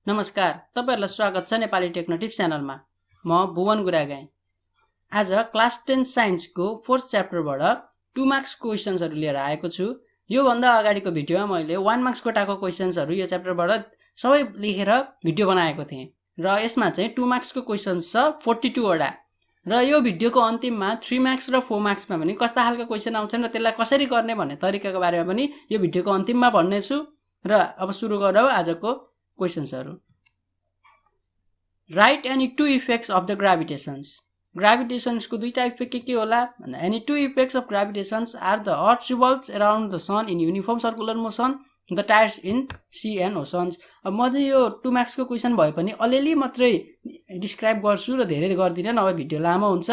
नमस्कार, तपाईहरुलाई स्वागत छ नेपाली टेक्नो टिप्स च्यानलमा। म भुवन गुरागाई। आज क्लास 10 साइन्सको 4th च्याप्टरबाट 2 मार्क्स क्वेशन्सहरु लिएर आएको छु। यो भन्दा अगाडिको भिडियोमा मैले 1 मार्क्स कोटाको क्वेशन्सहरु यो च्याप्टरबाट सबै लेखेर भिडियो बनाएको थिएँ र यसमा चाहिँ 2 मार्क्सको क्वेशन्स छ 42 वटा। र यो भिडियोको अन्तिममा 3 मार्क्स र 4 मार्क्समा पनि कस्ता खालको क्वेशन आउँछन् र त्यसलाई कसरी गर्ने भन्ने तरिकाको बारेमा पनि यो भिडियोको अन्तिममा भन्ने छु। र अब सुरु गरौँ आजको क्वेशन्सहरु। Write any two effects of the gravitations. Gravitations को दुईटा इफेक्ट के होला भन्दा any two effects of gravitations are the earth revolves around the sun in uniform circular motion, the tides in sea and oceans. अब म चाहिँ यो 2 marks को क्वेशन भए पनि अलिअलि मात्रै डिस्क्राइब गर्छु र धेरै गर्दिन नभए भिडियो लामो हुन्छ।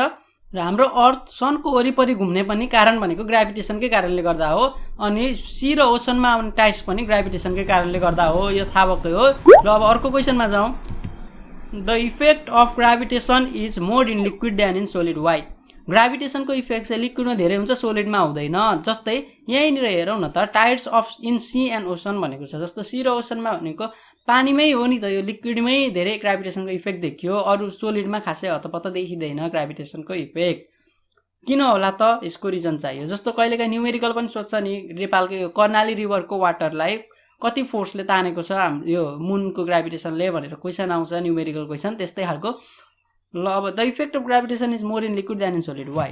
र हाम्रो अर्थ सनको वरिपरि घुम्ने पनि कारण भनेको ग्राभिटेसनकै कारणले गर्दा हो, अनि सी र ओशनमा आउने टाइड्स पनि ग्राभिटेसनकै कारणले गर्दा हो। यो थाहा भएकै हो। र अब अर्को क्वेशनमा जाउँ। The effect of gravitation is more in liquid than in solid. Why? Gravitation को इफेक्ट चाहिँ लिक्विडमा धेरै हुन्छ, सोलिडमा हुँदैन। जस्तै यहीँनिर हेरौँ न त, tides of in sea and ocean भनेको छ। जस्तो सी र ओशनमा भनेको पानीमै हो नि त, यो लिक्विडमै धेरै ग्राभिटेसनको इफेक्ट देखियो, अरु सोलिडमा खासै हतपत देखिदैन ग्राभिटेसनको इफेक्ट। किन होला त? यसको रिजन चाहियो। जस्तो कहिलेकाहीँ न्युमेरिकल पनि सोध्छ नि, नेपालको कर्णाली रिभरको वाटरलाई कति फोर्सले तानेको छ यो मुनको ग्राभिटेसनले भनेर क्वेशन आउँछ, न्युमेरिकल क्वेशन त्यस्तै खालको। ल अब the effect of gravitation is more in liquid than in solid. Why?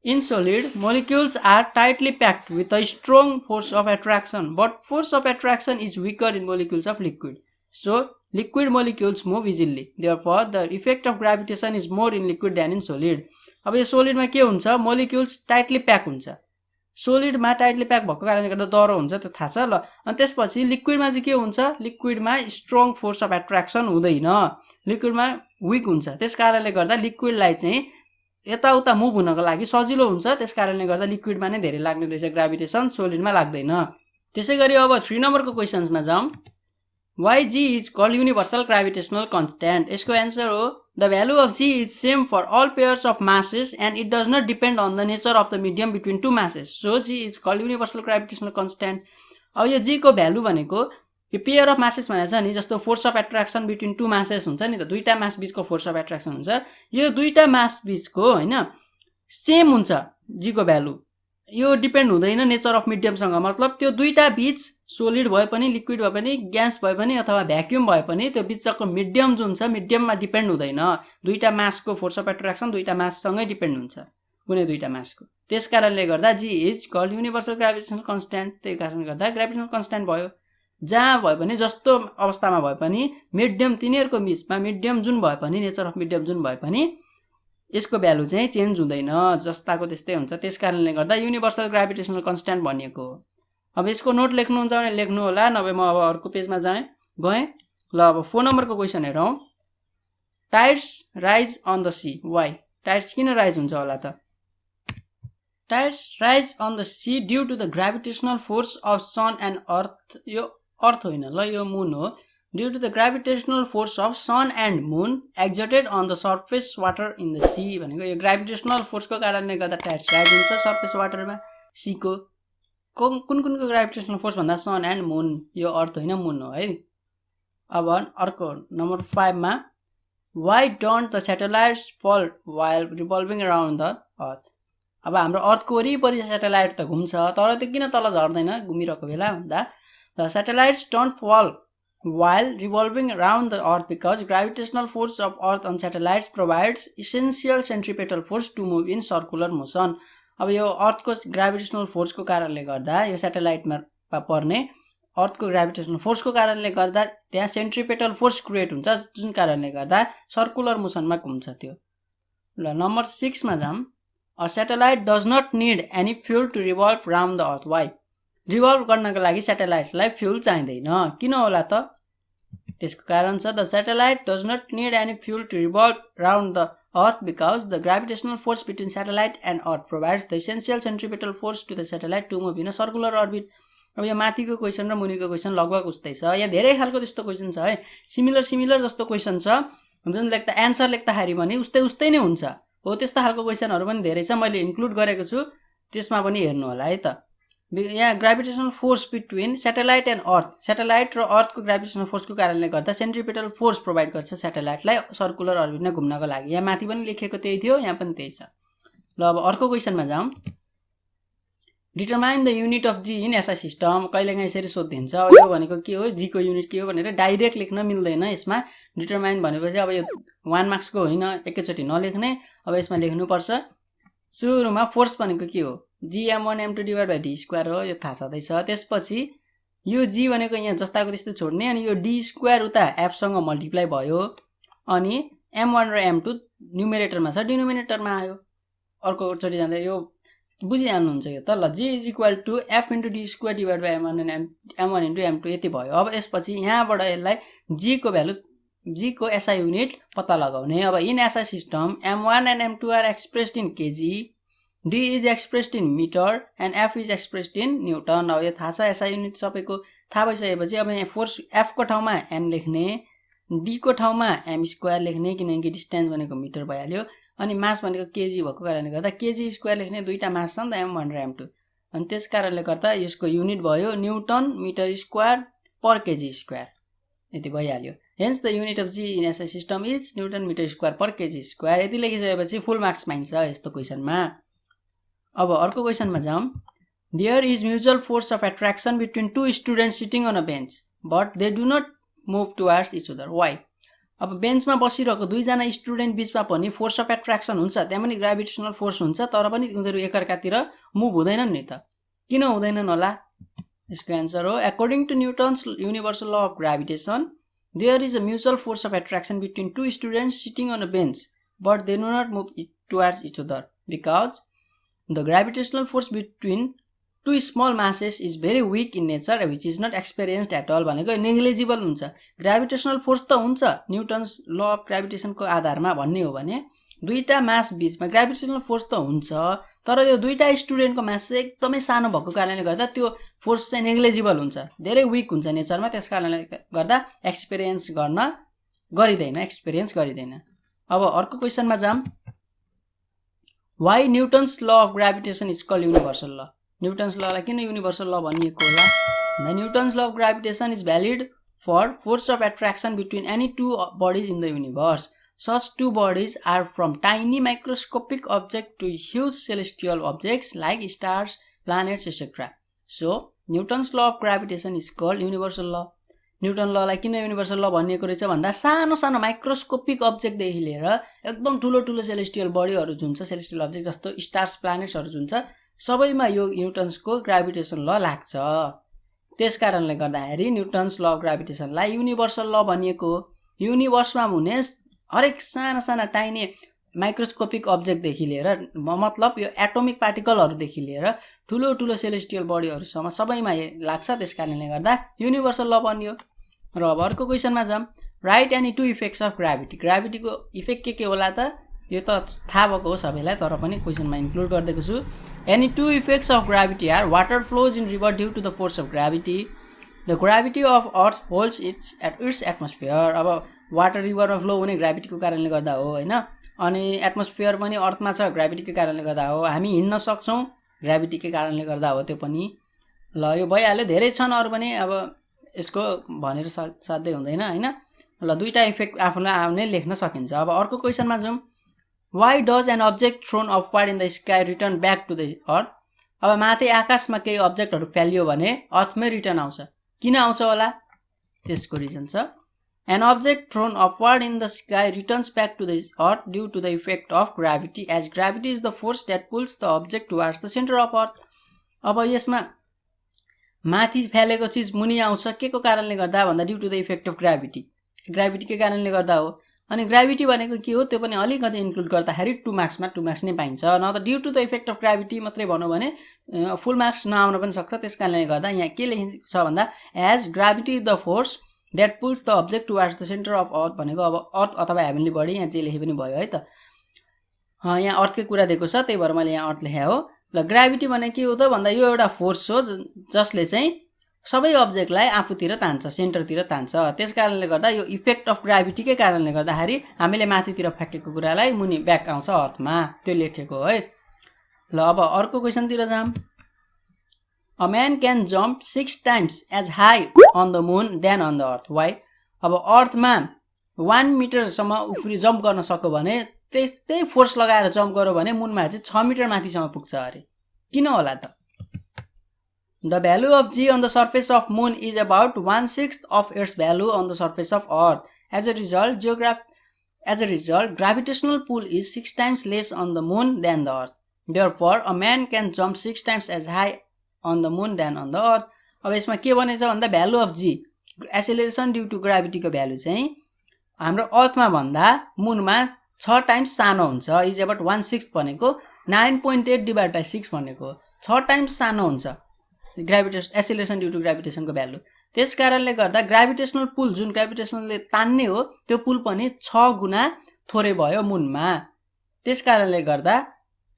In solid molecules are tightly packed with a strong force of attraction, but force of attraction is weaker in molecules of liquid. So liquid molecules move easily, therefore the effect of gravitation is more in liquid than in solid. अब यो सोलिडमा के हुन्छ, molecules tightly pack हुन्छ। सोलिडमा tightly pack भएको कारणले गर्दा दह्रो हुन्छ, त्यो थाहा छ ल। अनि त्यसपछि लिक्विडमा चाहिँ के हुन्छ, लिक्विडमा स्ट्रङ फोर्स अफ एट्र्याक्सन हुँदैन, लिक्विडमा विक हुन्छ। त्यस कारणले गर्दा लिक्विडलाई चाहिँ यताउता मुभ हुनको लागि सजिलो हुन्छ, त्यस कारणले गर्दा लिक्विडमा नै धेरै लाग्ने रहेछ ग्राभिटेसन, सोलिडमा लाग्दैन। त्यसैगरी अब 3 नम्बरको क्वेशन्समा जाउँ। Why G is called universal gravitational constant? यसको एन्सर हो the value of G is same for all pairs of masses and it does not depend on the nature of the medium between two masses. So G is called universal gravitational constant. अब यो G को value भनेको यो pair of masses भनेको छ नि, जस्तो force of attraction between to masses हुन्छ नि त, दुईटा मास बीचको फोर्स अफ एट्र्याक्सन हुन्छ, यो दुईटा मास बीचको हैन सेम हुन्छ G को भ्यालु। यो डिपेन्ड हुँदैन नेचर अफ मिडियमसँग, मतलब त्यो दुईटा बीच सोलिड भए पनि, लिक्विड भए पनि, ग्यास भए पनि अथवा भ्याक्युम भए पनि त्यो बीचको मिडियम जुन छ, मिडियममा डिपेन्ड हुँदैन। दुईटा मासको फोर्स अफ एट्र्याक्सन दुईटा माससँगै डिपेन्ड हुन्छ, कुनै दुईटा मासको। त्यसकारणले गर्दा G is called universal gravitational constant. त्यही कारणले गर्दा ग्राभिटेसनल कन्स्ट्यान्ट भयो। जहाँ भए पनि, जस्तो अवस्थामा भए पनि, मिडियम तिनीहरूको बीचमा मिडियम जुन भए पनि, नेचर अफ मिडियम जुन भए पनि यसको भ्यालु चाहिँ चेन्ज हुँदैन, जस्ताको त्यस्तै हुन्छ। त्यसकारणले गर्दा युनिभर्सल ग्राभिटेसनल कन्स्ट्यान्ट भनिएको हो। अब यसको नोट लेख्नुहुन्छ भने लेख्नु होला, नभए म अब अर्को पेजमा गएँ। ल अब 4 नम्बरको क्वेशन हेरौँ। Tides rise on the sea. Why? Tides किन राइज हुन्छ होला त? Tides rise on the sea due to the gravitational force of sun and earth. यो अर्थ होइन ल, यो मुन हो। Due to the gravitational force of sun and moon exerted on the surface water in the sea भनेको यो gravitational फोर्सको कारणले गर्दा टाइड्स राइज हुन्छ सर्फेस वाटरमा सीको। कुनको ग्राभिटेसनल फोर्स भन्दा सन एन्ड मुन, यो अर्थ होइन मुन हो है। अब अर्को नम्बर 5 मा why don't the satellites fall while revolving around the earth? अब हाम्रो अर्थको वरिपरि स्याटेलाइट त घुम्छ, तर त्यो किन तल झर्दैन घुमिरहेको बेला भन्दा the satellites don't fall while revolving around the earth because gravitational force of earth on satellites provides essential centripetal force to move in circular motion. अब यो अर्थको ग्राभिटेसनल फोर्सको कारणले गर्दा, यो स्याटेलाइटमा पर्ने अर्थको ग्राभिटेसनल फोर्सको कारणले गर्दा त्यहाँ सेन्ट्रिपेटल फोर्स क्रिएट हुन्छ, जुन कारणले गर्दा सर्कुलर मोसनमा घुम्छ त्यो। ल नम्बर 6 मा जाम। A satellite does not need any fuel to revolve round the earth. Why? Revolve गर्नको लागि स्याटेलाइटलाई फ्युल चाहिँदैन, किन होला त? त्यसको कारण छ the satellite does not need any fuel to revolve round the earth because the gravitational force between satellite and earth provides the essential centripetal force to the satellite to move in a circular orbit. अब यो माथिको question र मुनिको question लगभग उस्तै छ। यहाँ धेरै खालको त्यस्तो क्वेशन छ है, सिमिलर जस्तो क्वेशन छ, जुन लेख्दा एन्सर लेख्दाखेरि पनि उस्तै नै हुन्छ हो। त्यस्तो खालको क्वेशनहरू पनि धेरै छ, मैले इन्क्लुड गरेको छु, त्यसमा पनि हेर्नु होला है त। यहाँ gravitational force between satellite and earth, satellite र अर्थको ग्राभिटेसनल फोर्सको कारणले गर्दा सेन्ट्रिपेटल फोर्स प्रोभाइड गर्छ स्याटेलाइटलाई सर्कुलर अर्बिटमा घुम्नको लागि। यहाँ माथि पनि लेखेको त्यही थियो, यहाँ पनि त्यही छ। ल अब अर्को क्वेसनमा जाउँ। Determine the unit of g in SI system. कहिलेकाहीँ यसरी सोधिन्छ। अब यो भनेको के हो, जी को युनिट के हो भनेर डाइरेक्ट लेख्न मिल्दैन यसमा। डिटरमाइन भनेपछि अब यो 1 मार्क्सको होइन, एकैचोटि नलेख्ने। अब यसमा लेख्नुपर्छ। सुरुमा फोर्स भनेको के हो, gm1 m2 divide by D square हो, यो थाहा छँदैछ। त्यसपछि यो जी भनेको यहाँ जस्ताको त्यस्तै छोड्ने, अनि यो डी स्क्वायर उता एफसँग मल्टिप्लाई भयो, अनि m1 र m2 न्युमेरेटरमा छ, डिनोमिनेटरमा आयो। अर्कोचोटि जाँदा यो बुझिहाल्नुहुन्छ यो त। ल g is equal to f into d square divide by m1 into m2 यति भयो। अब यसपछि यहाँबाट यसलाई g को भ्यालु, g को एसआई युनिट पत्ता लगाउने। अब in SI system m1 and m2 are expressed in kg, d is expressed in metre and f is expressed in newton. अब यो थाहा छ एसआई युनिट सबैको थाहा भइसकेपछि अब यहाँ फोर्स f को ठाउँमा n लेख्ने, d को ठाउँमा m स्क्वायर लेख्ने, किनकि डिस्टेन्स भनेको मिटर भइहाल्यो, अनि मास भनेको केजी भएको कारणले गर्दा केजी स्क्वायर लेख्ने। दुईटा मास छ नि त, m1 र m2, अनि त्यस कारणले गर्दा यसको युनिट भयो newton metre square per kg square, यति भइहाल्यो। Hence the unit of g in SI system is newton metre square per kg square. यति लेखिसकेपछि फुल मार्क्स पाइन्छ यस्तो क्वेसनमा। अब अर्को क्वेसनमा जाउँ। There is mutual force of attraction between two students sitting on a bench but they do not move towards each other, why? अब बेन्चमा बसिरहेको दुईजना स्टुडेन्ट बिचमा पनि फोर्स अफ एट्र्याक्सन हुन्छ, त्यहाँ पनि ग्राभिटेसनल फोर्स हुन्छ, तर पनि उनीहरू एकअर्कातिर मुभ हुँदैनन् नि त। किन हुँदैनन् होला? यसको एन्सर हो according to Newton's universal law of gravitation there is a mutual force of attraction between two students sitting on a bench but they do not move towards each other because the gravitational force between two small masses is very weak in nature which is not experienced at all। भनेको negligible हुन्छ। Gravitational force त हुन्छ Newton's law of ग्राभिटेसनको आधारमा भन्ने हो भने दुईटा मास बीचमा ग्राभिटेसनल फोर्स त हुन्छ, तर यो दुईटा स्टुडेन्टको मास चाहिँ एकदमै सानो भएको कारणले गर्दा त्यो फोर्स चाहिँ नेग्लिजिबल हुन्छ, धेरै विक हुन्छ नेचरमा। त्यस कारणले गर्दा एक्सपिरियन्स गरिँदैन। अब अर्को क्वेसनमा जाम। Why Newton's law of gravitation is called universal law? Newton's ललाई किन युनिभर्सल ल भनिएको होला? The Newton's law of gravitation is valid for force of attraction between any two bodies in the universe. Such two bodies are from tiny microscopic object to huge celestial objects like stars, planets etcetera. So Newton's law of gravitation is called universal law. Newton ललाई किन universal law भनिएको रहेछ भन्दा सानो सानो microscopic अब्जेक्टदेखि लिएर एकदम ठुलो ठुलो सेलेस्टियल बडीहरू जुन छ, सेलेस्टियल अब्जेक्ट जस्तो स्टार्स, प्लानेट्सहरू जुन छ, सबैमा यो न्युटन्सको ग्राभिटेसन ल लाग्छ। त्यस कारणले गर्दाखेरि Newton's law of ग्राभिटेसनलाई universal law भनिएको। युनिभर्समा हुने हरेक साना साना टाइनी माइक्रोस्कोपिक अब्जेक्टदेखि लिएर, मतलब यो एटोमिक पार्टिकलहरूदेखि लिएर ठुलो ठुलो सेलेस्टियल बडीहरूसम्म सबैमा लाग्छ। त्यस कारणले गर्दा युनिभर्सल ल बनियो। र अब अर्को क्वेसनमा जाऊँ। Write any two effects of gravity. ग्राभिटीको इफेक्ट के होला त? यो त थाहा भएको हो सबैलाई, तर पनि क्वेसनमा इन्क्लुड गरिदिएको छु। Any two effects of gravity are water flows in river due to the force of gravity, the gravity of earth holds its atmosphere. अब वाटर रिभरमा फ्लो हुने ग्राभिटीको कारणले गर्दा हो होइन, अनि एटमोस्फियर पनि अर्थमा छ ग्राभिटीको कारणले गर्दा हो, हामी हिँड्न सक्छौँ ग्राभिटीकै कारणले गर्दा हो। त्यो पनि ल यो भइहाल्यो। धेरै छन् अरू पनि, अब यसको भनेर साध्यै हुँदैन होइन। ल दुईटा इफेक्ट आफूलाई आउने लेख्न सकिन्छ। अब अर्को क्वेसनमा जाउँ। Why does an object thrown upward in the sky return back to the earth? अब माथि आकाशमा केही अब्जेक्टहरू फ्यालियो भने अर्थमै रिटर्न आउँछ। किन आउँछ होला? त्यसको रिजन छ an object thrown upward in the sky returns back to the earth due to the effect of gravity, as gravity is the force that pulls the object towards the center of earth। अब यसमा माथि फ्यालेको चिज मुनि आउँछ के को कारणले गर्दा भन्दा due to the effect of gravity, ग्राभिटीकै कारणले गर्दा हो। अनि ग्राभिटी भनेको के हो त्यो पनि अलिकति इन्क्लुड गर्दाखेरि 2 मार्क्स नै पाइन्छ। न त due to the effect of gravity मात्रै भनौँ भने फुल मार्क्स नआउन पनि सक्छ। त्यस कारणले गर्दा यहाँ के लेखिन्छ भन्दा as gravity is the force that pulls the object towards the centre of earth भनेको अब अर्थ अथवा हेभेनली बडी, यहाँ जे लेखे पनि भयो है त। यहाँ अर्थकै कुरा दिएको छ, त्यही भएर मैले यहाँ अर्थ लेखेँ हो। ल ग्राभिटी भने के हो त भन्दा यो एउटा फोर्स हो जसले चाहिँ सबै अब्जेक्टलाई आफूतिर तान्छ, सेन्टरतिर तान्छ। त्यस कारणले गर्दा यो इफेक्ट अफ ग्राभिटीकै कारणले गर्दाखेरि हामीले माथितिर फ्याँकेको कुरालाई मुनि ब्याक आउँछ अर्थमा, त्यो लेखेको है। ल अब अर्को क्वेसनतिर जाऊँ। A man can jump 6 times as high on the moon than on the earth. Why? अब अर्थमा 1 मिटरसम्म उफ्री जम्प गर्न सक्यो भने त्यस्तै फोर्स लगाएर जम्प गर्यो भने मुनमा चाहिँ 6 मिटर माथिसम्म पुग्छ अरे। किन होला त? The value of g on the surface of moon is about 1/6 of its value on the surface of earth. As a result, gravitational pull is 6 times less on the moon than the earth. Therefore, a man can jump 6 times as high on the moon than on the earth. अब यसमा के भनेछ भन्दा value of g acceleration due to ग्राभिटीको value चाहिँ हाम्रो अर्थमा भन्दा मुनमा 6 टाइम्स सानो हुन्छ। इज अबाउट 1/6 भनेको 9.8 डिभाइड बाइ 6 भनेको 6 टाइम्स सानो हुन्छ ग्राभिटेसन एक्सेलरेसन ड्यू टु ग्राभिटेसनको भ्यालु। त्यस कारणले गर्दा ग्राभिटेसनल पुल जुन ग्राभिटेसनले तान्ने हो त्यो पुल पनि 6 गुना थोरै भयो मुनमा। त्यस कारणले गर्दा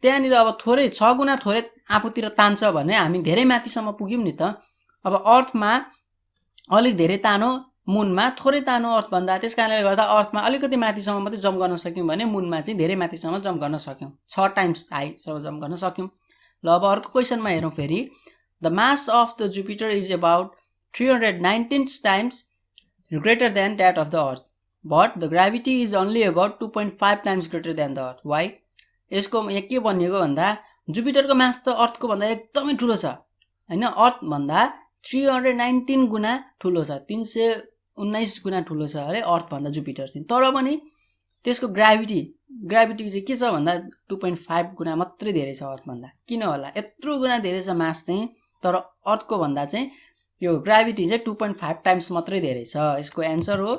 त्यहाँनिर अब थोरै 6 गुना थोरै आफूतिर तान्छ भने हामी धेरै माथिसम्म पुग्यौं नि त। अब अर्थमा अलिक धेरै तानो मुनमा थोरै तानो अर्थ भन्दा, त्यस कारणले गर्दा अर्थमा अलिकति माथिसम्म मात्रै जम्प गर्न सक्यौं भने मुनमा चाहिँ धेरै माथिसम्म जम्प गर्न सक्यौं, 6 टाइम्स हाइसम्म जम्प गर्न सक्यौं। ल अब अर्को क्वेशनमा हेरौं फेरि। The mass of the Jupiter is about 319 times greater than that of the Earth, but the gravity is only about 2.5 times greater than the Earth. Why? यसको यहाँ के भनिएको भन्दा जुपिटरको मास त अर्थको भन्दा एकदमै ठुलो छ हैन। अर्थ भन्दा 319 गुना ठुलो छ, 319 गुना ठुलो छ अरे अर्थ भन्दा जुपिटर चाहिँ। तर पनि त्यसको ग्राभिटी चाहिँ के छ भन्दा 2.5 गुना मात्रै धेरै छ अर्थ भन्दा। किन होला? यत्रो गुना धेरै छ मास चाहिँ, तर अर्थको भन्दा चाहिँ यो ग्राभिटी चाहिँ 2.5 टाइम्स मात्रै धेरै छ। यसको एन्सर हो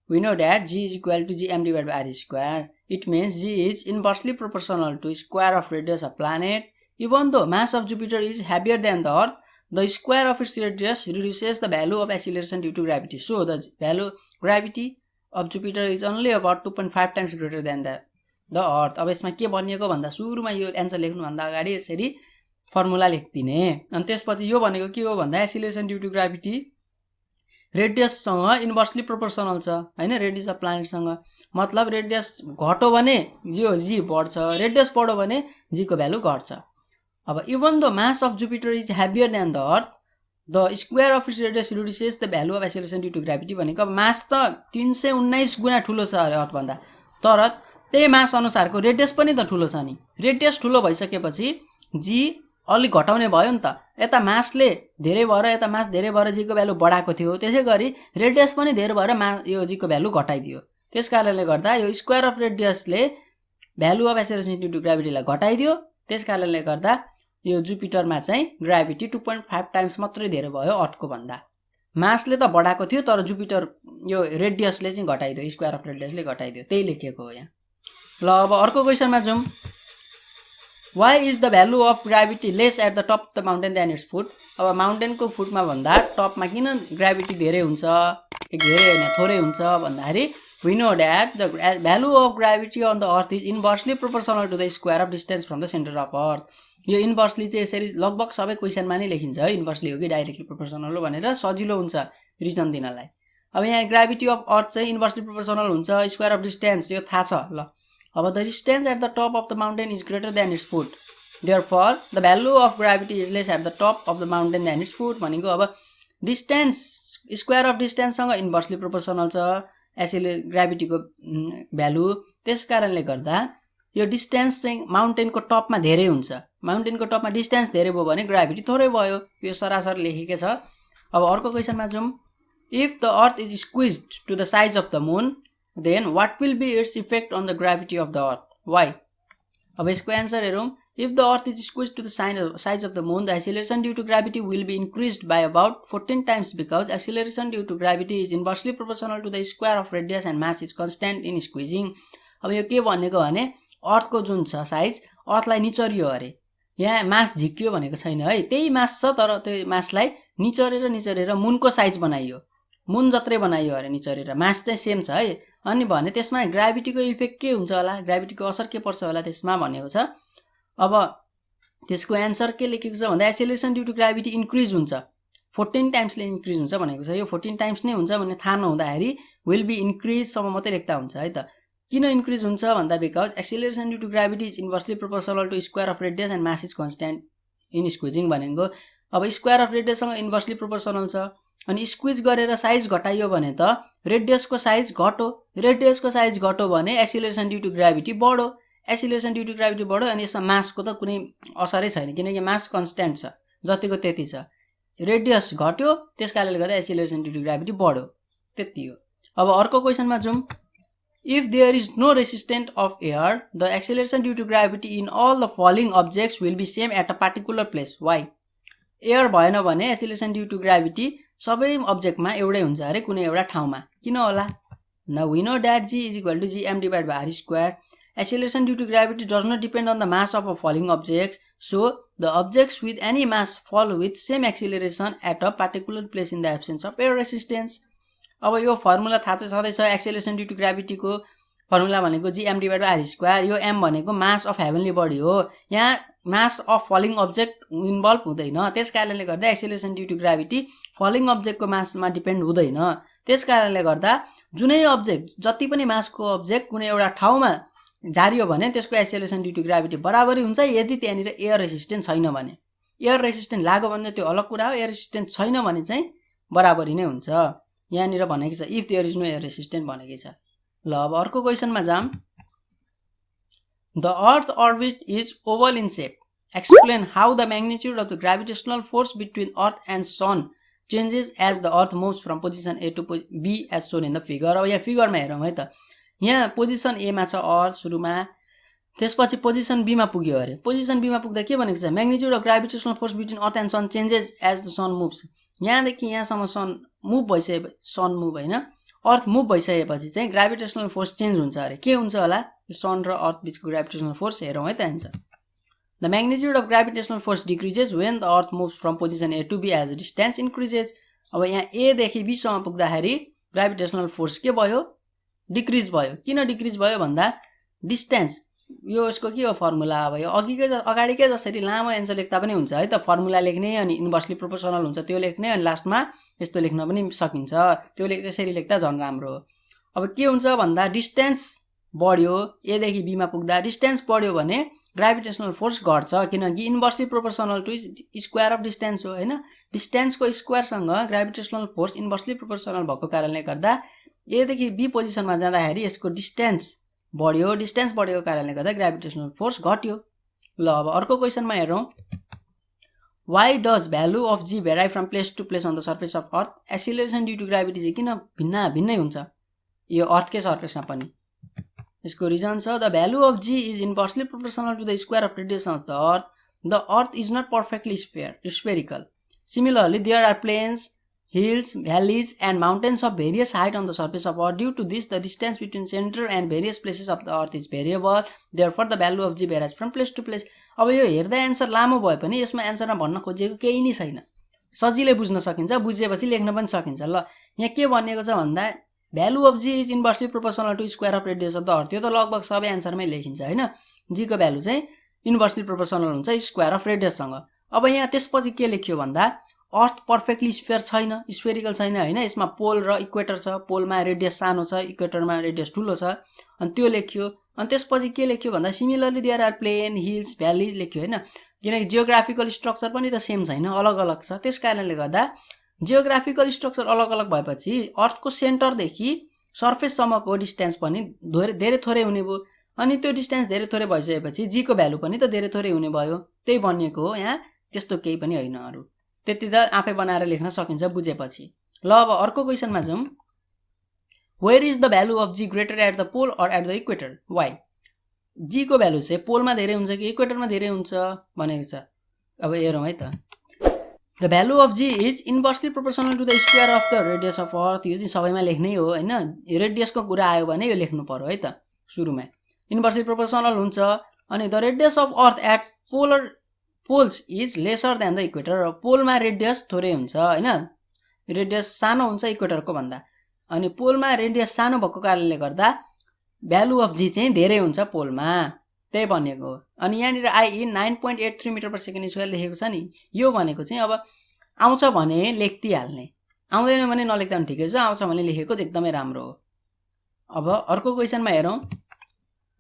we know that g is equal to gm divided by r square. It means g is inversely proportional to square of radius of planet. Even though mass of Jupiter is heavier than the Earth, the square of its radius reduces the value of acceleration due to gravity. So the gravity of Jupiter is only about 2.5 times greater than the Earth. अब यसमा के भनिएको भन्दा सुरुमा यो answer लेख्नु भन्दा अगाडि यसरी फर्मुला लेख्दिने, अनि त्यसपछि यो भनेको के हो भन्दा एक्सेलरेसन ड्यू टु ग्राभिटी रेडियससँग इन्भर्सली प्रोपोर्सनल छ हैन, रेडियस अफ प्लानेटसँग। मतलब रेडियस घट्यो भने यो जी बढ्छ, रेडियस बढ्यो भने जी को भ्यालु घट्छ। अब even the mass of Jupiter is heavier than the earth, the square of its radius reduces the value of acceleration due to gravity भनेको अब मास त 319 गुना ठुलो छ अरे अर्थ भन्दा, तर त्यही मास अनुसारको रेडियस पनि त ठुलो छ नि। रेडियस ठुलो भइसकेपछि जी अलि घटाउने भयो नि त। यता मासले धेरै भएर यता मास धेरै भएर जी को भ्यालु बढाएको थियो, त्यसैगरी रेडियस पनि धेरै भएर यो जी को भ्यालु घटाइदियो। त्यसकारणले गर्दा यो स्क्वायर अफ रेडियसले value of acceleration due to ग्राभिटीलाई घटाइदियो। त्यसकारणले गर्दा यो जुपिटरमा चाहिँ ग्राभिटी 2.5 टाइम्स मात्रै धेरै भयो अर्थको भन्दा। मासले त बढाएको थियो तर जुपिटर यो रेडियसले चाहिँ घटाइदियो, स्क्वायर अफ रेडियसले घटाइदियो, त्यही लेखेको हो यहाँ। ल अब अर्को क्वेशनमा जाउँ। Why is the value of gravity less at the top of the mountain than its foot? अब माउन्टेनको फुटमा भन्दा टपमा किन ग्राभिटी धेरै हुन्छ, धेरै हैन थोरै हुन्छ भन्दाखेरि we know that the value of gravity on the earth is inversely proportional to the square of distance from the center of earth. यो इन्भर्सली चाहिँ यसरी लगभग सबै क्वेशनमा नै लेखिन्छ है, इन्भर्सली हो कि डाइरेक्टली प्रोपोर्सनल हो भनेर सजिलो हुन्छ रिजन दिनलाई। अब यहाँ ग्राभिटी अफ अर्थ चाहिँ इन्भर्सली प्रोपोर्सनल हुन्छ, स्क्वायर अफ डिस्टेन्स यो थाहा छ। ल अब the distance at the top of the mountain is greater than its foot. Therefore, the value of gravity is less at the top of the mountain than its foot. भनेको अब distance square of डिस्टेन्ससँग inversely proportional छ ग्राभिटीको value. त्यस कारणले गर्दा यो distance चाहिँ माउन्टेनको टपमा धेरै हुन्छ। माउन्टेनको टपमा डिस्टेन्स धेरै भयो भने ग्राभिटी थोरै भयो, यो सरासर लेखेकै छ। अब अर्को क्वेशनमा जाउँ। If the earth is squeezed to the size of the moon, then what will be its effect on the gravity of the earth? Why? अब यसको एन्सर हेरौँ। If the earth is squeezed to the size of the moon, the acceleration due to gravity will be increased by about 14 times because acceleration due to gravity is inversely proportional to the square of radius and mass is constant in squeezing. अब यो के भनेको भने अर्थको जुन छ size, अर्थलाई निचरियो अरे, यहाँ मास झिक्कियो भनेको छैन है, त्यही मास छ तर त्यो मासलाई निचरेर मुनको साइज बनाइयो, मुन जत्रै बनाइयो अरे निचरेर, मास चाहिँ सेम छ है। अनि भने त्यसमा ग्राभिटीको इफेक्ट के हुन्छ होला, ग्राभिटीको असर के पर्छ होला त्यसमा भनेको छ। अब त्यसको एन्सर के लेखेको छ भन्दा acceleration due to gravity increase हुन्छ, 14 टाइम्सले इन्क्रिज हुन्छ भनेको छ। यो 14 टाइम्स नै हुन्छ भन्ने थाहा नहुँदाखेरि विल बी इन्क्रिज सम्म मात्रै लेख्दा हुन्छ है त। किन इन्क्रिज हुन्छ भन्दा because acceleration due to gravity is inversely proportional to square of radius and mass is constant in squeezing भनेको अब स्क्वायर अफ रेडियससँग इन्भर्सली प्रोपोर्सनल छ अनि स्क्विज गरेर साइज घटाइयो भने त रेडियसको साइज घट्यो, रेडियसको साइज घट्यो भने एक्सिलरेसन ड्यू टु ग्राभिटी बढ्यो, एक्सिलरेसन ड्यू टु ग्राभिटी बढ्यो अनि यसमा मासको त कुनै असरै छैन किनकि मास कन्स्ट्यान्ट छ, जतिको त्यति छ। रेडियस घट्यो त्यस कारणले गर्दा एक्सिलरेसन ड्यू टु ग्राभिटी बढ्यो, त्यति हो। अब अर्को क्वेसनमा जाउँ। If there is no resistant of air the acceleration due to gravity in all the falling objects will be same at a particular place, why? Air भएन भने एक्सिलरेसन ड्यू टु ग्राभिटी सबै अब्जेक्टमा एउटै हुन्छ अरे कुनै एउटा ठाउँमा, किन होला? Now we know that g is equal to gm divided by r square. Acceleration due to gravity does not depend on the mass of a falling object, so the objects with any mass fall with same acceleration at a particular place in the absence of air resistance. अब यो formula थाहा चाहिँ छँदैछ, acceleration due to ग्राभिटीको formula भनेको gm divided by r square, यो m भनेको mass of heavenly body हो, यहाँ mass of falling object involve हुँदैन, त्यस कारणले गर्दा acceleration due to gravity falling अब्जेक्टको मासमा डिपेन्ड हुँदैन। त्यस कारणले गर्दा जुनै अब्जेक्ट जति पनि मासको अब्जेक्ट कुनै एउटा ठाउँमा झारियो भने त्यसको एक्सेलरेसन ड्यू टु ग्राभिटी बराबरै हुन्छ यदि त्यहाँनिर एयर रेसिस्टेन्ट छैन भने। एयर रेसिस्टेन्ट लाग्यो भने त्यो अलग कुरा हो, एयर रेसिस्टेन्ट छैन भने चाहिँ बराबरी नै हुन्छ। यहाँनिर भनेको छ if there is no air resistant भनेकै छ। ल अब अर्को क्वेसनमा जाम। The earth orbit is oval in shape, explain how the magnitude of the gravitational force between earth and sun changes as the earth moves from position A to B as shown in the figure. अब यहाँ फिगरमा हेरौँ है त, यहाँ position एमा छ अर्थ सुरुमा, त्यसपछि पोजिसन बीमा पुग्यो अरे। पोजिसन बीमा पुग्दा के भनेको छ, magnitude of gravitational force between earth and sun changes as the sun moves. यहाँदेखि यहाँसम्म सन मुभ भइसके, सन मुभ होइन अर्थ मुभ भइसकेपछि चाहिँ ग्राभिटेसनल फोर्स चेन्ज हुन्छ अरे। के हुन्छ होला, यो सन र अर्थ बिचको ग्राभिटेसनल फोर्स हेरौँ है त answer. The magnitude of gravitational force decreases when the earth moves from position A to B as distance increases. अब यहाँ एदेखि बीसम्म पुग्दाखेरि ग्राभिटेसनल फोर्स के भयो, डिक्रिज भयो। किन डिक्रिज भयो भन्दा डिस्टेन्स, यो यसको के हो फर्मुला, अब यो अगाडिकै जसरी लामो एन्सर लेख्दा पनि हुन्छ है त, फर्मुला लेख्ने अनि इन्भर्सली प्रोपोर्सनल हुन्छ त्यो लेख्ने अनि लास्टमा यस्तो लेख्न पनि सकिन्छ, त्यो त्यसरी लेख्दा झन् राम्रो हो। अब के हुन्छ भन्दा डिस्टेन्स बढ्यो, एदेखि बीमा पुग्दा डिस्टेन्स बढ्यो भने ग्राभिटेसनल फोर्स घट्छ किनकि inversely proportional to square of distance हो होइन। डिस्टेन्सको स्क्वायरसँग ग्राभिटेसनल फोर्स इन्भर्सली प्रोपोर्सनल भएको कारणले गर्दा एदेखि बी पोजिसनमा जाँदाखेरि यसको डिस्टेन्स बढ्यो, डिस्टेन्स बढेको कारणले गर्दा ग्राभिटेसनल फोर्स घट्यो। ल अब अर्को क्वेसनमा हेरौँ। Why does value of g vary from place to place on the surface of earth? Acceleration due to gravity चाहिँ किन भिन्नै हुन्छ यो अर्थकै सर्फेसमा पनि? यसको रिजन छ the value of g is inversely proportional to the square of radius of the earth is not perfectly spherical. Similarly there are plains, hills, valleys and mountains of various height on the surface of earth. Due to this, the distance between center and various places of the earth is variable. Therefore, the value of g varies from place to place. अब यो हेर्दा answer लामो भए पनि यसमा एन्सरमा भन्न खोजेको केही नै छैन, सजिलै बुझ्न सकिन्छ, बुझेपछि लेख्न पनि सकिन्छ। ल यहाँ के भनिएको छ भन्दा value of g is inversely proportional to square of radius of the earth. यो त लगभग सबै एन्सरमै लेखिन्छ होइन, जी को भ्यालु चाहिँ इन्भर्सली प्रोपोर्सनल हुन्छ स्क्वायर अफ रेडियससँग। अब यहाँ त्यसपछि के लेख्यो भन्दा अर्थ पर्फेक्टली स्फेरिकल छैन होइन, यसमा पोल र इक्वेटर छ, पोलमा रेडियस सानो छ, इक्वेटरमा रेडियस ठुलो छ, अनि त्यो लेख्यो। अनि त्यसपछि के लेख्यो भन्दा similarly there are plain, hills, valleys लेख्यो होइन, किनकि जियोग्राफिकल स्ट्रक्चर पनि त सेम छैन, अलग अलग छ। त्यस कारणले गर्दा जियोग्राफिकल स्ट्रक्चर अलग अलग भएपछि अर्थको सेन्टरदेखि सर्फेससम्मको डिस्टेन्स पनि धेरै थोरै हुने भयो, अनि त्यो डिस्टेन्स धेरै थोरै भइसकेपछि जीको भ्यालु पनि त धेरै थोरै हुने भयो। त्यही भनिएको हो, यहाँ त्यस्तो केही पनि होइन, अरू त्यति त आफै बनाएर लेख्न सकिन्छ बुझेपछि। ल अब अर्को क्वेसनमा जाउँ। Where is the value of g greater at the pole or at the equator? Why? G को भ्यालु चाहिँ पोलमा धेरै हुन्छ कि इक्वेटरमा धेरै हुन्छ भनेको छ। अब हेरौँ है त। The value of g is inversely proportional to the square of the radius of earth. यो चाहिँ सबैमा लेख्नै हो होइन, रेडियसको कुरा आयो भने यो लेख्नु पर्यो है त सुरुमा। इन्भर्सली प्रोपोर्सनल हुन्छ अनि the radius of earth at poles is lesser than the equator. पोलमा रेडियस थोरै हुन्छ होइन, रेडियस सानो हुन्छ इक्वेटरको भन्दा, अनि पोलमा रेडियस सानो भएको कारणले गर्दा भ्यालु अफ जी चाहिँ धेरै हुन्छ पोलमा, त्यही भनेको हो। अनि यहाँनिर आई 9.83 मिटर पर सेकेन्ड स्क्वायर लेखेको छ नि, यो भनेको चाहिँ अब आउँछ भने लेखिहाल्ने, आउँदैन भने नलेख्दा पनि ठिकै छ, आउँछ भने लेखेको एकदमै राम्रो हो। अब अर्को क्वेसनमा हेरौँ।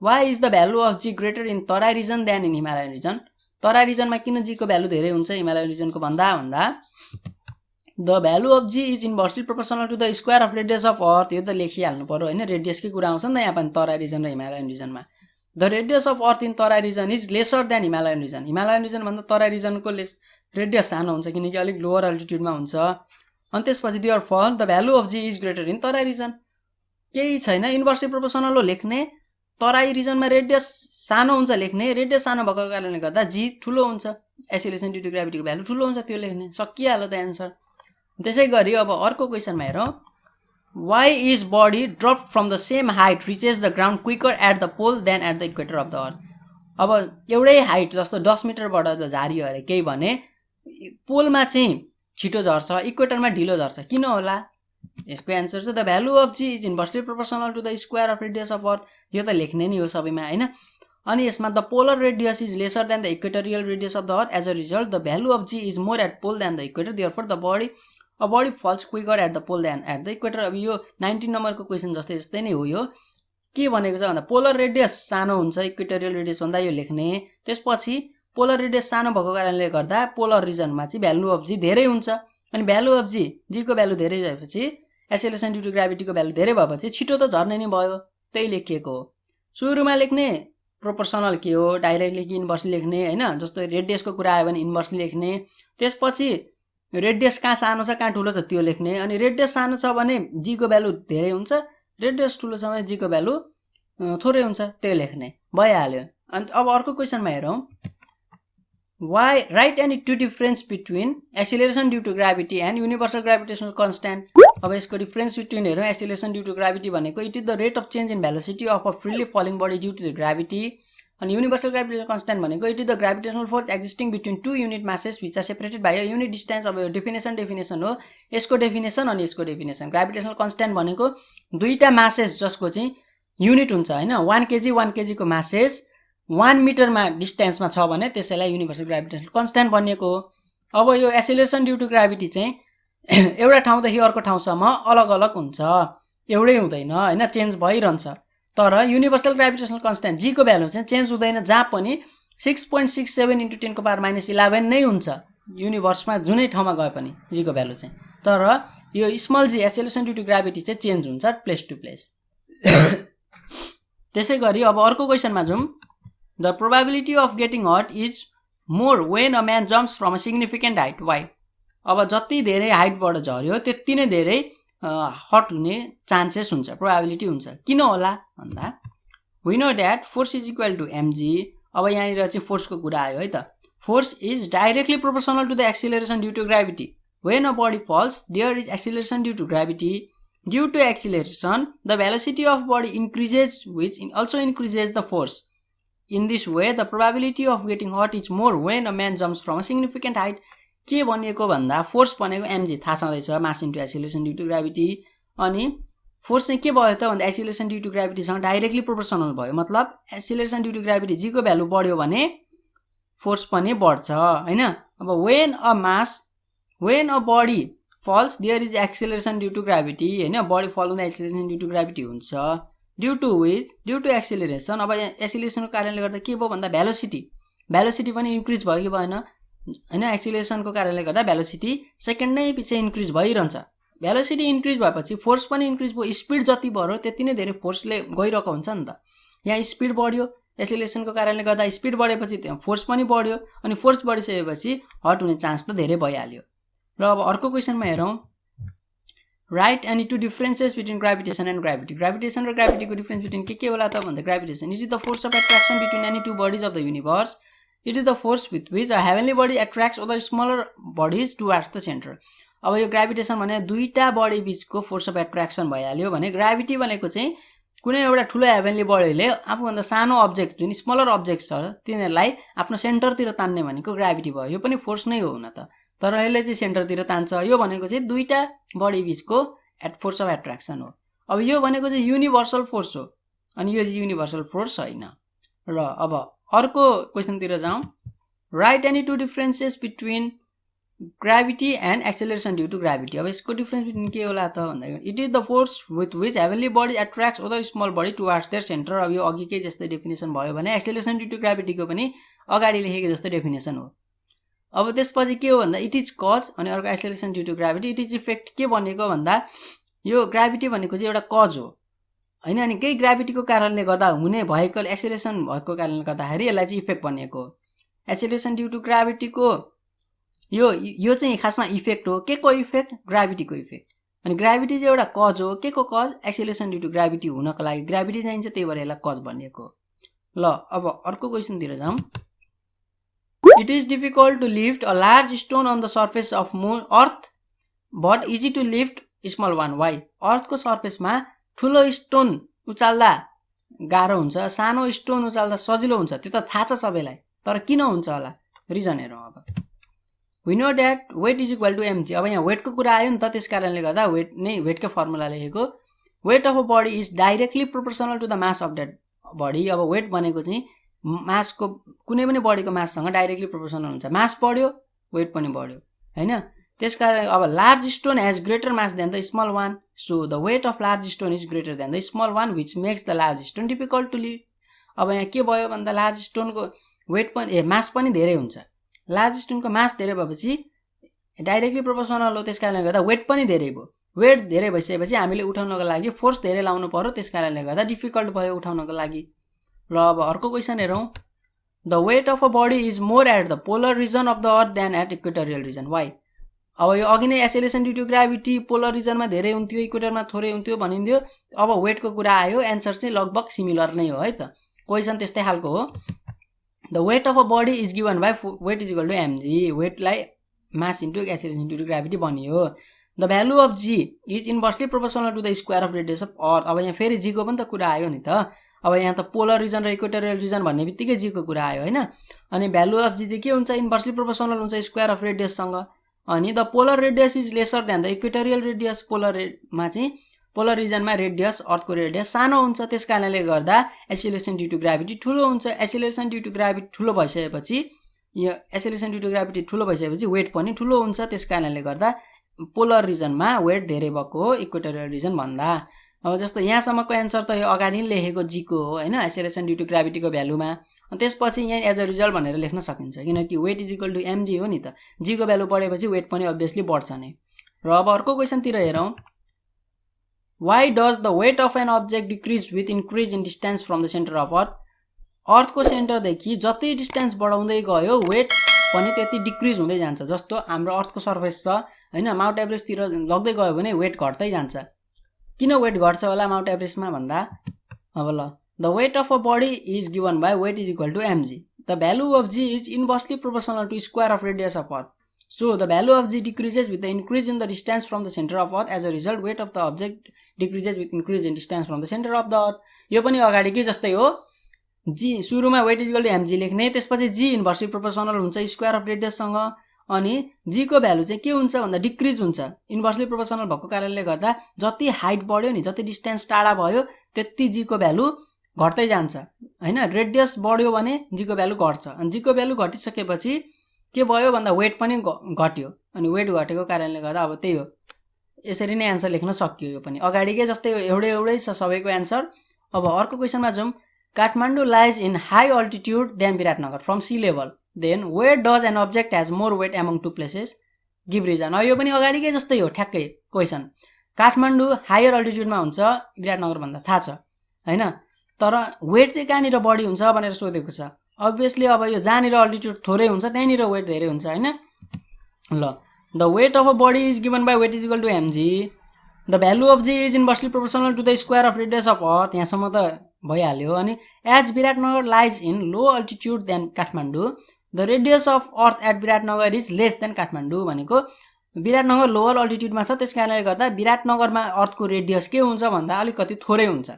Why is the value of g greater in Terai region than in Himalayan region? Terai रिजनमा किन g को भ्यालु धेरै हुन्छ हिमालयन रिजनको भन्दा the value of g is inversely proportional to the square of radius of earth यो त लेखिहाल्नु पर्यो हैन रेडियसकै कुरा आउँछ नि त यहाँ पनि तराई रिजन र हिमालयन रिजनमा the radius of earth in Terai region is lesser than Himalayan region भन्दा तराई रिजनको रेडियस सानो हुन्छ किनकि अलिक लोअर अल्टिट्युडमा हुन्छ अनि त्यसपछि therefore the value of g is greater in Terai region केही छैन इन्भर्सली प्रोपोर्सनल हो लेख्ने तराई रिजनमा रेडियस सानो हुन्छ लेख्ने रेडियस सानो भएको कारणले गर्दा g ठुलो हुन्छ एक्सेलरेसन ड्यू टु ग्राभिटीको भ्यालु ठुलो हुन्छ त्यो लेख्ने सकिहाल्यो त आन्सर त्यसैगरी अब अर्को क्वेशनमा हेरौं why is body dropped from the same height reaches the ground quicker at the pole than at the equator of the earth अब एउटै हाइट जस्तो 10 मिटरबाट त झारियो अरे केही भने पोलमा चाहिँ छिटो झर्छ इक्वेटरमा ढिलो झर्छ किन होला यसको आन्सर चाहिँ the value of g is inversely proportional to the square of radius of earth यो त लेख्ने नि हो सबैमा हैन अनि यसमा the polar radius is lesser than the equatorial radius of the earth as a result the value of g is more at pole than the equator therefore the body falls quicker at the pole than at the equator अब यो 19 नम्बरको question जस्तै नै हो यो के भनेको छ भन्दा पोलर रेडियस सानो हुन्छ इक्वेटोरियल रेडियस भन्दा यो लेख्ने त्यसपछि पोलर रेडियस सानो भएको कारणले गर्दा पोलर रिजनमा चाहिँ भ्यालु अफ g धेरै हुन्छ अनि भ्यालु अफ g को भ्यालु धेरै भएपछि एक्सेलरेसन ड्यू टु ग्राभिटीको भ्यालु धेरै भएपछि छिटो त झर्ने नै भयो त्यही लेखिएको हो सुरुमा लेख्ने प्रोपोर्सनल के हो डाइरेक्टली कि इन्भर्सली लेख्ने हैन जस्तो रेडियसको कुरा आयो भने इन्भर्सली लेख्ने त्यसपछि रेडियस कहाँ सानो छ कहाँ ठुलो छ त्यो लेख्ने अनि रेडियस सानो छ भने g को भ्यालु धेरै हुन्छ रेडियस ठुलो छ भने g को भ्यालु थोरै हुन्छ त्यो लेख्ने भइहाल्यो अनि अब अर्को क्वेशनमा हेरौं why write any two difference between acceleration due to gravity and universal gravitational constant अब यसको डिफरेन्स बिट्विन हेरौं एक्सेलरेसन ड्यू टु ग्राभिटी भनेको it is the rate of change in velocity of a freely falling body due to the gravity अनि universal gravitational constant भनेको it is the gravitational force existing between two unit masses which are separated by a unit distance अब यो definition हो यसको definition अनि यसको definition gravitational constant भनेको दुईटा मासेस जसको चाहिँ युनिट हुन्छ हैन 1 केजी को मासेस 1 मिटरमा डिस्टेन्समा छ भने त्यसैलाई युनिभर्सल ग्राभिटेशनल कन्स्ट्यान्ट भनिएको हो अब यो एक्सेलरेसन ड्यू टु ग्राभिटी चाहिँ एउटा ठाउँदेखि अर्को ठाउँसम्म अलग अलग हुन्छ एउटै हुँदैन हैन चेन्ज भइरहन्छ तर युनिभर्सल ग्राभिटेशनल कन्स्ट्यान्ट g को भ्यालु चाहिँ चेन्ज हुँदैन जहाँ पनि 6.67 * 10⁻11 नै हुन्छ युनिभर्समा जुनै ठाउँमा गए पनि g को भ्यालु चाहिँ तर यो small g acceleration due to gravity चाहिँ चेन्ज हुन्छ प्लेस टु प्लेस त्यसैगरी अब अर्को क्वेशनमा जाउँ the probability of getting hurt is more when a man jumps from a significant height why अब जति धेरै हाइटबाट झर्यो त्यति नै धेरै हट हुने चान्सेस हुन्छ प्रोबेबिलिटी हुन्छ किन होला भन्दा we know that force is equal to mg अब यहाँनिर चाहिँ फोर्सको कुरा आयो है त force is directly proportional to the acceleration due to gravity when a body falls there is acceleration due to gravity due to acceleration the velocity of body increases which also increases the force in this way the probability of getting hurt is more when a man jumps from a significant height के भनिएको भन्दा force भनेको mg थाहा छँदैछ mass into acceleration due to gravity अनि force चाहिँ के भयो त भन्दा एक्सेलरेसन ड्यू टु ग्राभिटी सँग डाइरेक्टली प्रोपोर्सनल भयो मतलब acceleration due to gravity g को भ्यालु बढ्यो भने फोर्स पनि बढ्छ हैन अब when a body falls there is acceleration due to gravity हैन बडी फल हुँदा एक्सेलरेसन ड्यू टु ग्राभिटी हुन्छ ड्यू टु एक्सेलरेसन अब एक्सेलरेसनको कारणले गर्दा के भयो भन्दा भेलोसिटी पनि इन्क्रिज भयो कि भएन हैन एक्सेलरेसनको कारणले गर्दा भेलोसिटी सेकेन्ड नै पछि इन्क्रिज भइरहन्छ भेलोसिटी इन्क्रिज भएपछि फोर्स पनि इन्क्रिज भयो स्पिड जति बढ्यो त्यति नै धेरै फोर्सले गइरहेको हुन्छ नि त यहाँ स्पिड बढ्यो एक्सेलरेसनको कारणले गर्दा स्पिड बढेपछि त्यहाँ फोर्स पनि बढ्यो अनि फोर्स बढिसकेपछि हट हुने चान्स त धेरै भइहाल्यो र अब अर्को क्वेशनमा हेरौं write any two differences between gravitation and gravity gravitation र ग्राभिटीको डिफरेन्स बिट्विन के होला त भन्दा gravitation is the force of attraction between any two bodies of the universe it is the force with which a heavenly body attracts other smaller bodies towards the centre अब यो gravitation भने दुईटा body बीचको force of attraction भइहाल्यो भने gravity भनेको चाहिँ कुनै एउटा ठुलो हेभेन्ली बडीले आफूभन्दा सानो अब्जेक्ट जुन स्मलर अब्जेक्ट छ तिनीहरूलाई आफ्नो सेन्टरतिर तान्ने भनेको ग्राभिटी भयो यो पनि फोर्स नै हो हुन त तर यसले चाहिँ सेन्टरतिर तान्छ यो भनेको चाहिँ दुईटा बडी बीचको फोर्स अफ एट्र्याक्सन हो अब यो भनेको चाहिँ युनिभर्सल फोर्स हो अनि यो चाहिँ युनिभर्सल फोर्स हैन र अब अर्को क्वेशनतिर जाउँ write any two differences between gravity and acceleration due to gravity अब यसको डिफरेन्स बिट्विन के होला त भन्दा it is the force with which heavenly body attracts other small body towards their centre अब यो अघिकै जस्तै डेफिनेसन भयो भने एक्सेलरेसन ड्यू टु ग्राभिटीको पनि अगाडि लेखेको जस्तो डेफिनेसन हो। अब त्यसपछि के हो भन्दा इट इज कज अनि अर्को acceleration due to gravity. It is effect के भनेको भन्दा यो ग्राभिटी भनेको चाहिँ एउटा कज हो हैन, अनि केही ग्राभिटीको कारणले गर्दा हुने भएको एक्सेलरेसन भएको कारणले गर्दाखेरि यसलाई चाहिँ इफेक्ट भनिएको हो। एक्सेलरेसन ड्यू टु ग्राभिटीको यो चाहिँ खासमा इफेक्ट हो। के को इफेक्ट? ग्राभिटीको इफेक्ट। अनि ग्राभिटी चाहिँ एउटा कज हो। के को cause? Acceleration due to gravity हुनको लागि ग्राभिटी चाहिन्छ, त्यही भएर यसलाई कज भनिएको हो। ल अब अर्को क्वेसनतिर जाउँ। It is difficult to lift a large stone on the surface of moon earth but easy to lift small one. Why? अर्थको सर्फेसमा ठुलो स्टोन उचाल्दा गाह्रो हुन्छ, सानो स्टोन उचाल्दा सजिलो हुन्छ। त्यो त थाहा छ सबैलाई, तर किन हुन्छ होला? रिजन हेरौँ। अब we know that weight is equal to mg। अब यहाँ वेटको कुरा आयो नि त, त्यस कारणले गर्दा वेट नै वेटको फर्मुला लेखेको। Weight of a body is directly proportional to the mass of that body. अब वेट भनेको चाहिँ मासको कुनै पनि बडीको माससँग डाइरेक्टली प्रोपोर्सनल हुन्छ। मास बढ्यो वेट पनि बढ्यो हैन। त्यसकारण अब large stone has greater mass than the small one, so the weight of large stone is greater than the small one which makes the large stone difficult to lift. अब यहाँ के भयो भन्दा लार्ज स्टोनको वेट पनि मास पनि धेरै हुन्छ। Large स्टोनको मास धेरै भएपछि डाइरेक्टली प्रोपोर्सनल हो, त्यस कारणले गर्दा वेट पनि धेरै भयो। वेट धेरै भइसकेपछि हामीले उठाउनको लागि फोर्स धेरै लाउनु पर्यो, त्यस कारणले गर्दा डिफिकल्ट भयो उठाउनको लागि। ल अब अर्को क्वेसन हेरौँ। The weight of a body is more at the polar region of the earth than at equatorial region. Why? अब यो अघि नै acceleration due to gravity polar रिजनमा धेरै हुन्थ्यो, इक्वेटरमा थोरै हुन्थ्यो भनिन्थ्यो। अब वेटको कुरा आयो, एन्सर चाहिँ लगभग सिमिलर नै हो है त। क्वेसन त्यस्तै खालको हो। The weight of a body is given by weight is equal to mg। वेटलाई mass into acceleration due to gravity बनियो। The value of g is inversely proportional to the square of radius of earth. अब यहाँ फेरि g को पनि त कुरा आयो नि त। अब यहाँ त पोलर रिजन र इक्वेटोरियल रिजन भन्ने बित्तिकै g को कुरा आयो हैन। अनि भ्यालु अफ g चाहिँ के हुन्छ? इन्भर्सली प्रोपोर्सनल हुन्छ स्क्वायर अफ रेडियससँग। अनि the polar radius is lesser than the equatorial radius. पोलरमा चाहिँ पोलर रिजनमा रेडियस अर्थको रेडियस सानो हुन्छ, त्यस कारणले गर्दा एक्सेलरेसन ड्यू टु ग्राभिटी ठुलो हुन्छ। एक्सेलरेसन ड्यू टु ग्राभिटी ठुलो भइसकेपछि यो एक्सेलरेसन ड्यू टु ग्राभिटी ठुलो भइसकेपछि वेट पनि ठुलो हुन्छ, त्यस कारणले गर्दा पोलर रिजनमा वेट धेरै भएको हो इक्वेटोरियल रिजन भन्दा। अब जस्तो यहाँसम्मको एन्सर त यो अगाडि नै लेखेको जी को हो हैन, एक्सेलरेसन ड्यू टु ग्राभिटीको भ्यालुमा। अनि त्यसपछि यहाँ एज अ रिजल्ट भनेर लेख्न सकिन्छ, किनकि weight is equal to mg हो नि त। जी को भ्यालु बढेपछि वेट पनि अभियसली बढ्छ नै। र अब अर्को क्वेसनतिर हेरौँ। Why does the weight of an object decrease with increase in distance from the centre of earth. अर्थको सेन्टरदेखि जति डिस्टेन्स बढाउँदै गयो वेट पनि त्यति डिक्रिज हुँदै जान्छ। जस्तो हाम्रो अर्थको सर्फेस छ हैन, माउन्ट एभरेस्टतिर लग्दै गयो भने वेट घट्दै जान्छ। किन वेट घट्छ होला माउन्ट एभरेस्टमा भन्दा, अब ल the weight of a body is given by weight is equal to mg। The value of g is inversely proportional to square of radius of earth, so the value of g decreases with the increase in the distance from the centre of earth. As a result weight of the object decreases with increase in distance from the centre of the earth. यो पनि अगाडिकै जस्तै हो। जी सुरुमा weight is equal to mg लेख्ने, त्यसपछि g inversely proportional हुन्छ square of रेडियससँग। अनि जी को भ्यालु चाहिँ के हुन्छ भन्दा डिक्रिज हुन्छ, इन्भर्सली प्रोपोर्सनल भएको कारणले गर्दा जति हाइट बढ्यो नि, जति डिस्टेन्स टाढा भयो त्यति जी को भ्यालु घट्दै जान्छ हैन। रेडियस बढ्यो भने जी को भ्यालु घट्छ। अनि जी को भ्यालु घटिसकेपछि के भयो भन्दा वेट पनि घट्यो। अनि वेट घटेको कारणले गर्दा अब त्यही हो, यसरी नै एन्सर लेख्न सकियो। यो पनि अगाडिकै जस्तै एउटै छ सबैको एन्सर। अब अर्को क्वेसनमा जाउँ। Kathmandu lies in high altitude than Biratnagar from sea level, then where does an object has more weight among two places, give reason. यो पनि अगाडिकै जस्तै हो ठ्याक्कै क्वेसन। काठमाडौँ हायर अल्टिट्युडमा हुन्छ विराटनगर भन्दा थाहा छ हैन, तर वेट चाहिँ कहाँनिर बढी हुन्छ भनेर सोधेको छ। अभियसली अब यो जहाँनिर अल्टिट्युड थोरै हुन्छ त्यहीँनिर वेट धेरै हुन्छ हैन। ल the weight of a body is given by weight is equal to mg। The value of g is inversely proportional to the square of radius of earth. यहाँसम्म त भइहाल्यो। अनि as Biratnagar lies in low altitude than Kathmandu, the radius of earth at Biratnagar is less than Kathmandu. भनेको Biratnagar lower अल्टिट्युडमा छ, त्यस कारणले गर्दा विराटनगरमा अर्थको रेडियस के हुन्छ भन्दा अलिकति थोरै हुन्छ।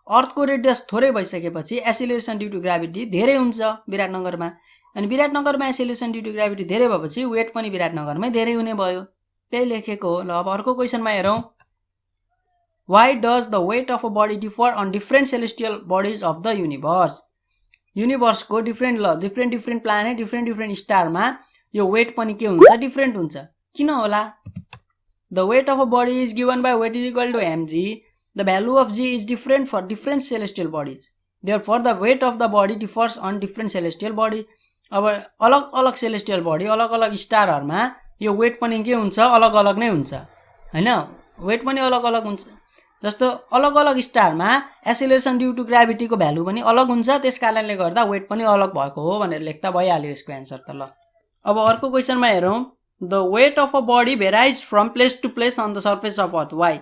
अर्थको रेडियस थोरै भइसकेपछि एक्सेलरेसन ड्यू टु ग्राभिटी धेरै हुन्छ विराटनगरमा। अनि विराटनगरमा एक्सेलरेसन ड्यू टु ग्राभिटी धेरै भएपछि वेट पनि विराटनगरमै धेरै हुने भयो, त्यही लेखेको हो। ल अब अर्को क्वेसनमा हेरौँ। Why does the weight of a body differ on different celestial bodies of the universe. युनिभर्सको डिफ्रेन्ट प्लानेट डिफ्रेन्ट स्टारमा यो वेट पनि के हुन्छ? डिफ्रेन्ट हुन्छ। किन होला? The weight of a body is given by weight is equal to mg। The value of g is different for different celestial bodies, therefore the weight of the body differs on different celestial body. अब अलग अलग celestial body अलग अलग स्टारहरुमा यो weight पनि के हुन्छ अलग अलग नै हुन्छ हैन वेट पनि अलग अलग हुन्छ जस्तो अलग अलग स्टारमा एक्सेलरेसन ड्यू टु ग्राभिटीको भ्यालु पनि अलग हुन्छ त्यसकारणले गर्दा वेट पनि अलग भएको हो भनेर लेख्दा भइहाल्यो यसको आन्सर त ल अब अर्को क्वेशनमा हेरौं the weight of a body varies from place to place on the surface of earth why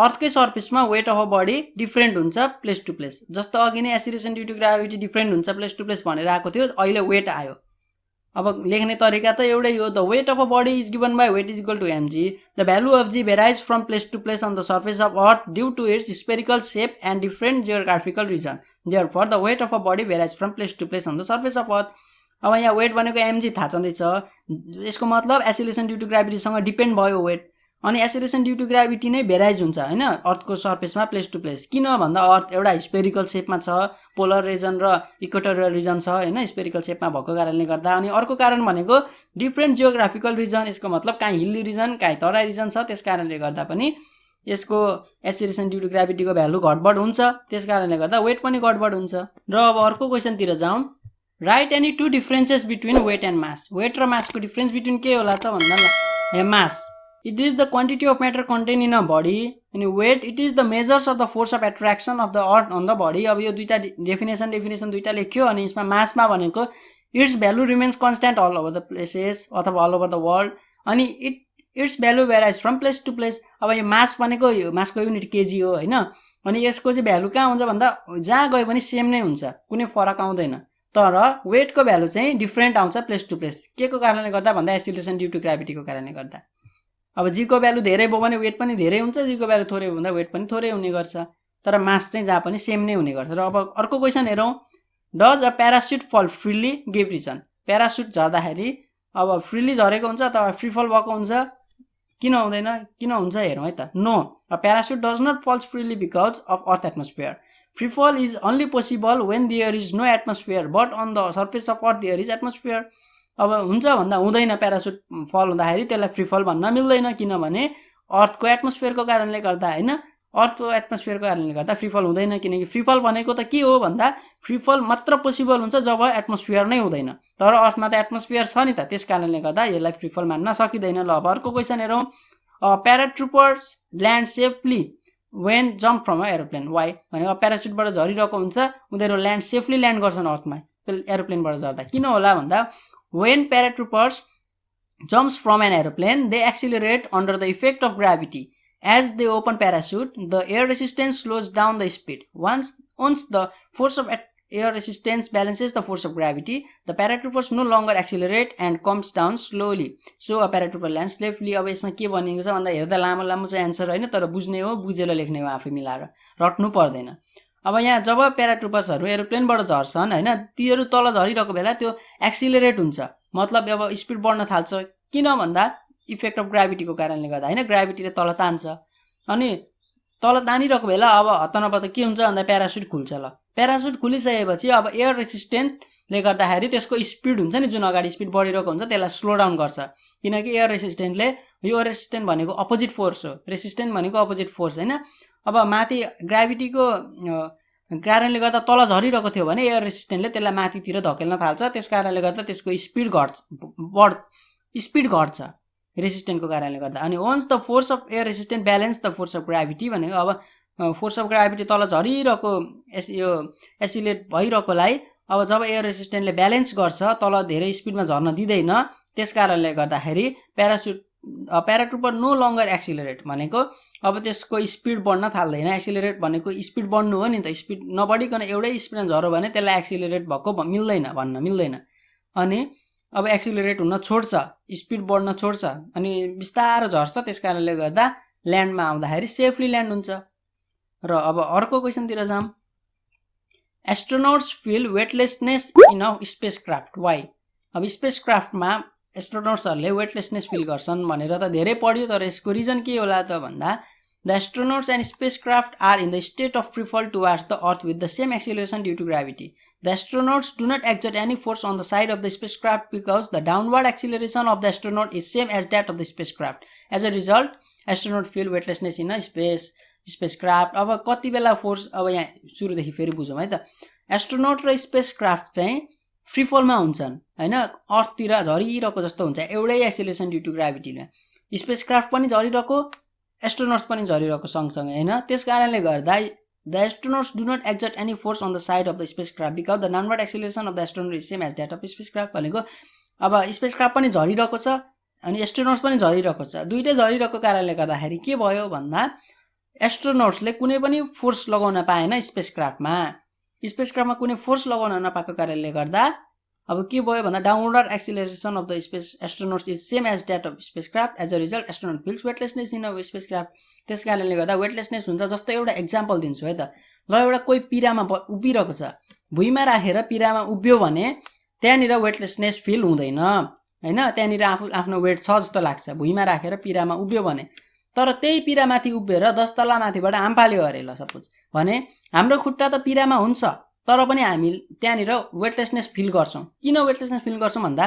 अर्थकै सर्फेसमा weight of a body different हुन्छ प्लेस टु प्लेस जस्तो अघि नै acceleration due to gravity different हुन्छ प्लेस टु प्लेस भनेर आएको थियो अहिले वेट आयो अब लेख्ने तरिका त एउटै हो the weight of a body is given by weight is equal to mg the value of g varies from place to place on the surface of earth due to its spherical shape and different geographical region therefore the weight of a body varies from place to place on the surface of earth अब यहाँ weight भनेको mg थाहा छँदैछ यसको मतलब acceleration due to ग्राभिटीसँग depend भयो weight अनि एक्सेलरेसन ड्यू टु ग्राभिटी नै भेराइज हुन्छ हैन अर्थको सर्फेसमा प्लेस टु प्लेस किन भन्दा अर्थ एउटा स्पेरिकल सेपमा छ पोलर रिजन र इक्वेटोरियल रिजन छ हैन स्पेरिकल सेपमा भएको कारणले गर्दा अनि अर्को कारण भनेको डिफरेन्ट जियोग्राफिकल रिजन यसको मतलब काहीँ हिल्ली रिजन काहीँ तराई रिजन छ त्यसकारणले गर्दा पनि यसको एक्सेलरेसन ड्यू टु ग्राभिटीको भ्यालु घटबड हुन्छ त्यसकारणले गर्दा वेट पनि घटबड हुन्छ र अब अर्को क्वेशनतिर जाउँ write any two differences between weight and mass weight र मासको डिफरेन्स बिट्विन के होला त भन्दा ल मास It is the quantity of matter contained in a body. And weight, it is the measures of the force of attraction of the earth on the body. अब यो दुईटा डेफिनेसन दुईटा लेख्यो अनि यसमा मासमा भनेको its value remains constant all over the places अथवा अल ओभर द वर्ल्ड अनि its value varies from place to place अब यो मास भनेको यो मासको युनिट केजी हो हैन अनि यसको चाहिँ भ्यालु कहाँ हुन्छ भन्दा जहाँ गए पनि सेम नै हुन्छ कुनै फरक आउँदैन तर वेटको भ्यालु चाहिँ डिफरेन्ट आउँछ प्लेस टु प्लेस केको कारणले गर्दा भन्दा एक्सेलरेसन ड्यू टु ग्राभिटीको कारणले गर्दा अब जी को भ्यालु धेरै भयो भने वेट पनि धेरै हुन्छ जी को भ्यालु थोरै भन्दा वेट पनि थोरै हुने गर्छ तर मास चाहिँ जहाँ पनि सेम नै हुने गर्छ र अब अर्को क्वेशन हेरौँ डज अ प्यारासुट फल फ्रीली गिभ रिजन प्यारासुट झर्दाखेरि अब फ्रीली झरेको हुन्छ अथवा फ्री फल भएको हुन्छ किन हुँदैन किन हुन्छ हेरौँ है त no a parachute does not falls freely because of earth atmosphere free fall is only possible when there is no atmosphere but on the surface of earth there is atmosphere अब हुन्छ भन्दा हुँदैन प्यारासुट फल हुँदाखेरि त्यसलाई free फल भन्न मिल्दैन किनभने अर्थको एटमोस्फियरको कारणले गर्दा हैन अर्थको एटमोस्फियरको कारणले गर्दा फ्री फल हुँदैन किनकि फ्री फल भनेको त के हो भन्दा फ्री फल मात्र पोसिबल हुन्छ जब एटमोस्फियर नै हुँदैन तर अर्थमा त एटमोस्फियर छ नि त त्यसकारणले गर्दा यसलाई फ्री फल मान्न सकिँदैन ल अब अर्को क्वेशन हेरौँ paratroopers land safely when jump from a aeroplane why भनेको प्यारासुटबाट झरिरहेको हुन्छ उनीहरू ल्यान्ड सेफली ल्यान्ड गर्छन् अर्थमा एरोप्लेनबाट झर्दा किन होला भन्दा when paratroopers jumps from an aeroplane they accelerate under the effect of gravity as they open parachute the air resistance slows down the speed once the force of air resistance balances the force of gravity the paratroopers no longer accelerate and comes down slowly so a paratrooper lands safely अब यसमा के भनेको छ भन्दा हेर्दा लामो लामो चाहिँ आन्सर हैन तर बुझ्ने हो बुझेर लेख्ने हो आफै मिलाएर रट्नु पर्दैन अब यहाँ जब प्याराट्रुपर्सहरु एरोप्लेनबाट झर्छन् हैन तीहरु तल झरिरहेको बेला त्यो एक्सिलरेट हुन्छ मतलब अब स्पिड बढ्न थाल्छ किन भन्दा इफेक्ट अफ ग्राभिटीको कारणले गर्दा हैन ग्राभिटीले तल तान्छ अनि तल तानिरहेको बेला अब हतनपत के हुन्छ भन्दा प्यारासुट खुल्छ ल प्यारासुट खुलिसकेपछि अब एयर रेसिस्टेन्टले गर्दाखेरि त्यसको स्पिड हुन्छ नि जुन अगाडि स्पिड बढिरहेको हुन्छ त्यसलाई स्लो डाउन गर्छ किनकि एयर रेसिस्टेन्टले यो रेसिस्टेन्ट भनेको अपोजिट फोर्स हो रेसिस्टेन्ट भनेको अपोजिट फोर्स हैन अब माथि ग्राभिटीको कारणले गर्दा तल झरिरहेको थियो भने एयर रेसिस्टेन्टले त्यसलाई माथितिर धकेल्न थाल्छ त्यसकारणले गर्दा त्यसको स्पिड घट्छ रेसिस्टेन्टको कारणले गर्दा अनि once the force of air resistant balance the force of gravity भनेको अब फोर्स अफ ग्राभिटी तल झरिरहेको यो एसिलेट भइरहेकोलाई अब जब एयर रेसिस्टेन्टले ब्यालेन्स गर्छ तल धेरै स्पिडमा झर्न दिँदैन त्यसकारणले गर्दाखेरि प्याराट्रुपर नो लङ्गर एक्सिलरेट भनेको अब त्यसको स्पिड बढ्न थाल्दैन एक्सिलरेट भनेको स्पिड बढ्नु हो नि त स्पिड नबढिकन एउटै स्पिडमा झर्यो भने त्यसलाई एक्सिलरेट भएको मिल्दैन भन्न मिल्दैन अनि अब एक्सिलरेट हुन छोड्छ स्पिड बढ्न छोड्छ अनि बिस्तारो झर्छ त्यसकारणले गर्दा ल्यान्डमा आउँदाखेरि सेफली ल्यान्ड हुन्छ र अब अर्को क्वेशनतिर जाम astronauts feel weightlessness in a spacecraft why अब स्पेसक्राफ्टमा एस्ट्रोनट्सहरुले वेटलेसनेस फिल गर्छन् भनेर त धेरै पढ्यो तर यसको रिजन के होला त भन्दा the astronauts and spacecraft are in the state of free fall towards the earth with the same acceleration due to gravity the astronauts do not exert any force on the side of the spacecraft because the downward acceleration of the astronaut is same as that of the spacecraft as a result astronaut feel weightlessness in a spacecraft अब कति बेला force अब यहाँ सुरुदेखि फेरि बुझौँ है त astronaut र स्पेसक्राफ्ट चाहिँ फ्री फलमा हुन्छन् हैन, अर्थतिर झरिरहेको जस्तो हुन्छ एउटै एक्सिलरेसन ड्यू टु ग्राभिटीले। स्पेसक्राफ्ट पनि झरिरहेको, एस्ट्रोनट्स पनि झरिरहेको सँगसँगै हैन। त्यस कारणले गर्दा the astronauts do not exert any force on the side of the spacecraft because the downward acceleration of the astronaut is same as that of spacecraft. भनेको अब spacecraft पनि झरिरहेको छ अनि एस्ट्रोनट्स पनि झरिरहेको छ, दुईटै झरिरहेको कारणले गर्दाखेरि के भयो भन्दा एस्ट्रोनट्सले कुनै पनि फोर्स लगाउन पाएन स्पेसक्राफ्टमा। स्पेसक्राफ्टमा कुनै फोर्स लगाउन नपाएको कारणले गर्दा अब के भयो भन्दा downward acceleration of the astronauts is same as that of spacecraft. As a result astronaut feels weightlessness in a spacecraft. त्यस कारणले गर्दा वेटलेसनेस हुन्छ। जस्तो एउटा एक्जाम्पल दिन्छु है त, ल एउटा कोही पिरामा उभिरहेको छ, भुइँमा राखेर पिरामा उभियो भने त्यहाँनिर वेटलेसनेस फिल हुँदैन हैन, त्यहाँनिर आफ्नो वेट छ जस्तो लाग्छ भुइँमा राखेर पिरामा उभियो भने। तर त्यही पिरामाथि उभिएर 10 तला माथिबाट हाम फाल्यो अरे ल सपोज भने हाम्रो खुट्टा त पिरामा हुन्छ तर पनि हामी त्यहाँनिर वेटलेसनेस फिल गर्छौँ। किन वेटलेसनेस फिल गर्छौँ भन्दा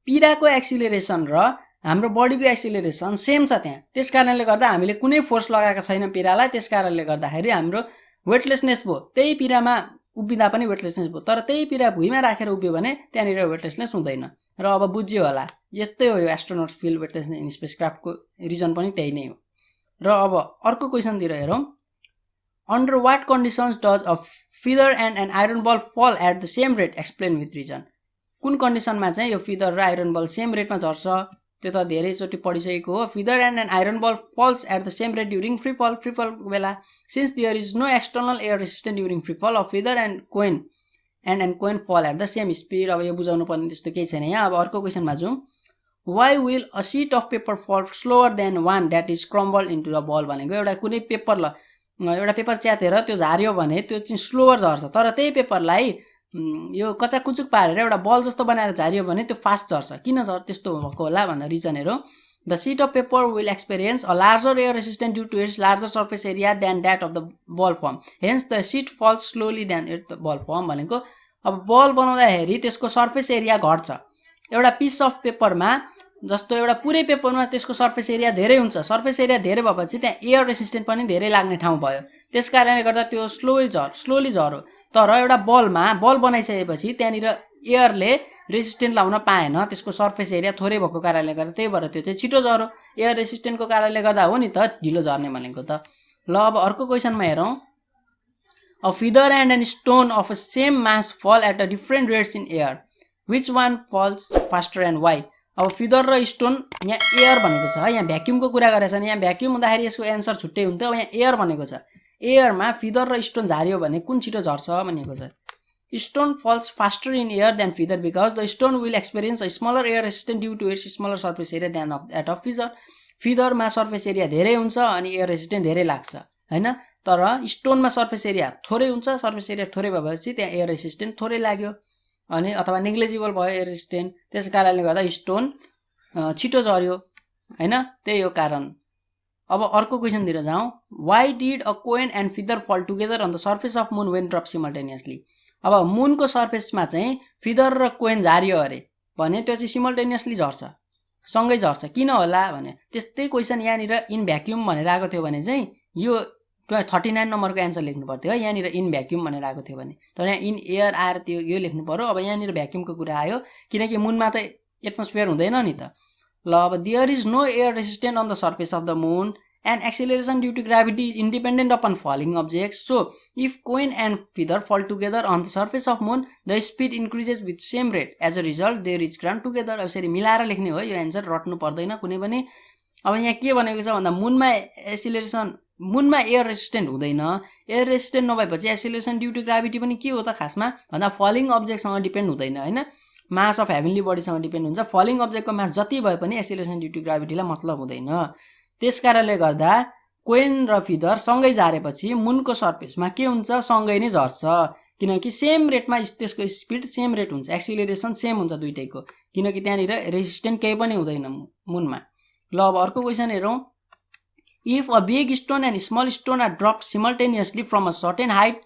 पिराको एक्सिलरेसन र हाम्रो बडीको एक्सिलरेसन सेम छ त्यहाँ। त्यस कारणले गर्दा हामीले कुनै फोर्स लगाएको छैन पिरालाई, त्यस कारणले गर्दाखेरि हाम्रो वेटलेसनेस भयो। त्यही पिरामा उभिँदा पनि वेटलेसनेस भयो, तर त्यही पिरा भुइँमा राखेर उभियो भने त्यहाँनिर वेटलेसनेस हुँदैन। र अब बुझ्यो होला, यस्तै हो यो एस्ट्रोनट फिल वेटलेसनेस इन स्पेसक्राफ्टको रिजन पनि त्यही नै हो। र अब अर्को क्वेसनतिर हेरौँ, under what conditions does a feather and an iron ball fall at the same rate explain with reason. कुन कन्डिसनमा चाहिँ यो फिदर र आइरन बल सेम रेटमा झर्छ त्यो त धेरैचोटि पढिसकेको हो। Feather and an iron ball falls at the same rate during free फलको बेला since there is no external air resistant during free fall of feather and coin fall at the same speed. अब यो बुझाउनु पर्ने त्यस्तो केही छैन यहाँ। अब अर्को क्वेसनमा जाउँ, why will a sheet of paper fall slower than one that is crumble into the ball. भनेको एउटा कुनै पेपर एउटा पेपर च्यातेर त्यो झार्यो भने त्यो चाहिँ स्लोवर झर्छ, तर त्यही पेपरलाई यो कचाकुचुक पारेर एउटा बल जस्तो बनाएर झार्यो भने त्यो फास्ट झर्छ। किन त्यस्तो भएको होला भन्दा रिजनहरू, the sheet of paper will experience a larger air resistant due to its larger surface area than that of the ball form, hence the sheet falls slowly than it the ball form. भनेको अब बल बनाउँदाखेरि त्यसको surface area घट्छ। एउटा piece of पेपरमा जस्तो एउटा पुरै पेपरमा त्यसको सर्फेस एरिया धेरै हुन्छ, सर्फेस एरिया धेरै भएपछि त्यहाँ एयर रेसिस्टेन्ट पनि धेरै लाग्ने ठाउँ भयो, त्यस कारणले गर्दा त्यो स्लोली झर्यो। तर एउटा बलमा बल बनाइसकेपछि त्यहाँनिर एयरले रेसिस्टेन्ट लाउन पाएन, त्यसको सर्फेस एरिया थोरै भएको कारणले गर्दा, त्यही भएर त्यो चाहिँ छिटो झर्यो। एयर रेसिस्टेन्टको कारणले गर्दा हो नि त ढिलो झर्ने भनेको त। ल अब अर्को क्वेसनमा हेरौँ, a feather and an stone of a same mass fall at a different rates in air, which one falls faster and why. अब फिदर र स्टोन, यहाँ एयर भनेको छ है, यहाँ भ्याक्युमको कुरा गरेको छ नि, यहाँ भ्याक्युम हुँदाखेरि यसको एन्सर छुट्टै हुन्थ्यो। अब यहाँ एयर भनेको छ, एयरमा फिदर र स्टोन झार्यो भने कुन छिटो झर्छ भनेको छ। Stone falls faster in air than feather because the stone will experience a smaller air resistant due to its smaller surface area than that of feather. फिदरमा सर्फेस एरिया धेरै हुन्छ अनि एयर रेसिस्टेन्ट धेरै लाग्छ हैन, तर स्टोनमा सर्फेस एरिया थोरै हुन्छ, सर्फेस एरिया थोरै भएपछि त्यहाँ एयर रेसिस्टेन्ट थोरै लाग्यो अनि अथवा नेग्लिजिबल भयो एयर रेसिस्टेन्ट, त्यस कारणले गर्दा स्टोन छिटो झर्यो हैन, त्यही हो कारण। अब अर्को क्वेसनतिर जाउँ, why did a coin and feather fall together on the surface of moon when drop simultaneously. अब मुनको सर्फेसमा चाहिँ फिदर र कोइन झार्यो अरे भने त्यो चाहिँ सिमल्टेनियसली झर्छ, सँगै झर्छ। किन होला भने त्यस्तै क्वेसन यहाँनिर इन भ्याक्युम भनेर आएको थियो भने चाहिँ यो 39 नम्बरको एन्सर लेख्नु पर्थ्यो है, यहाँनिर इन भ्याक्युम भनेर आएको थियो भने, तर यहाँ इन एयर आएर त्यो यो लेख्नु पर्यो। अब यहाँनिर भ्याक्युमको कुरा आयो किनकि मुनमा त एटमोस्फियर हुँदैन नि त। ल अब there is no air resistant on the surface of the moon and acceleration due to gravity is independent upon falling object, so if coin and feather fall together on the surface of moon the speed increases with same rate, as a result they reach ground together. अब यसरी मिलाएर लेख्ने हो यो answer, रट्नु पर्दैन कुनै पनि। अब यहाँ के भनेको छ भन्दा मुनमा एयर रेसिस्टेन्ट हुँदैन, एयर रेसिस्टेन्ट नभएपछि एक्सिलरेसन ड्यू टु ग्राभिटी पनि के हो त खासमा भन्दा फलिङ अब्जेक्टसँग डिपेन्ड हुँदैन हैन, मास अफ हेभेन्ली बडीसँग डिपेन्ड हुन्छ। फलिङ अब्जेक्टको मास जति भए पनि एक्सिलरेसन ड्यू टु ग्राभिटीलाई मतलब हुँदैन। त्यस कारणले गर्दा कोइन र फिदर सँगै झारेपछि मुनको सर्फेसमा के हुन्छ, सँगै नै झर्छ, किनकि सेम रेटमा त्यसको स्पिड सेम रेट हुन्छ, एक्सिलरेसन सेम हुन्छ दुईटैको, किनकि त्यहाँनिर रेसिस्टेन्ट केही पनि हुँदैन मुनमा। ल अब अर्को क्वेसन हेरौँ, if a big stone and small stone are dropped simultaneously from a certain height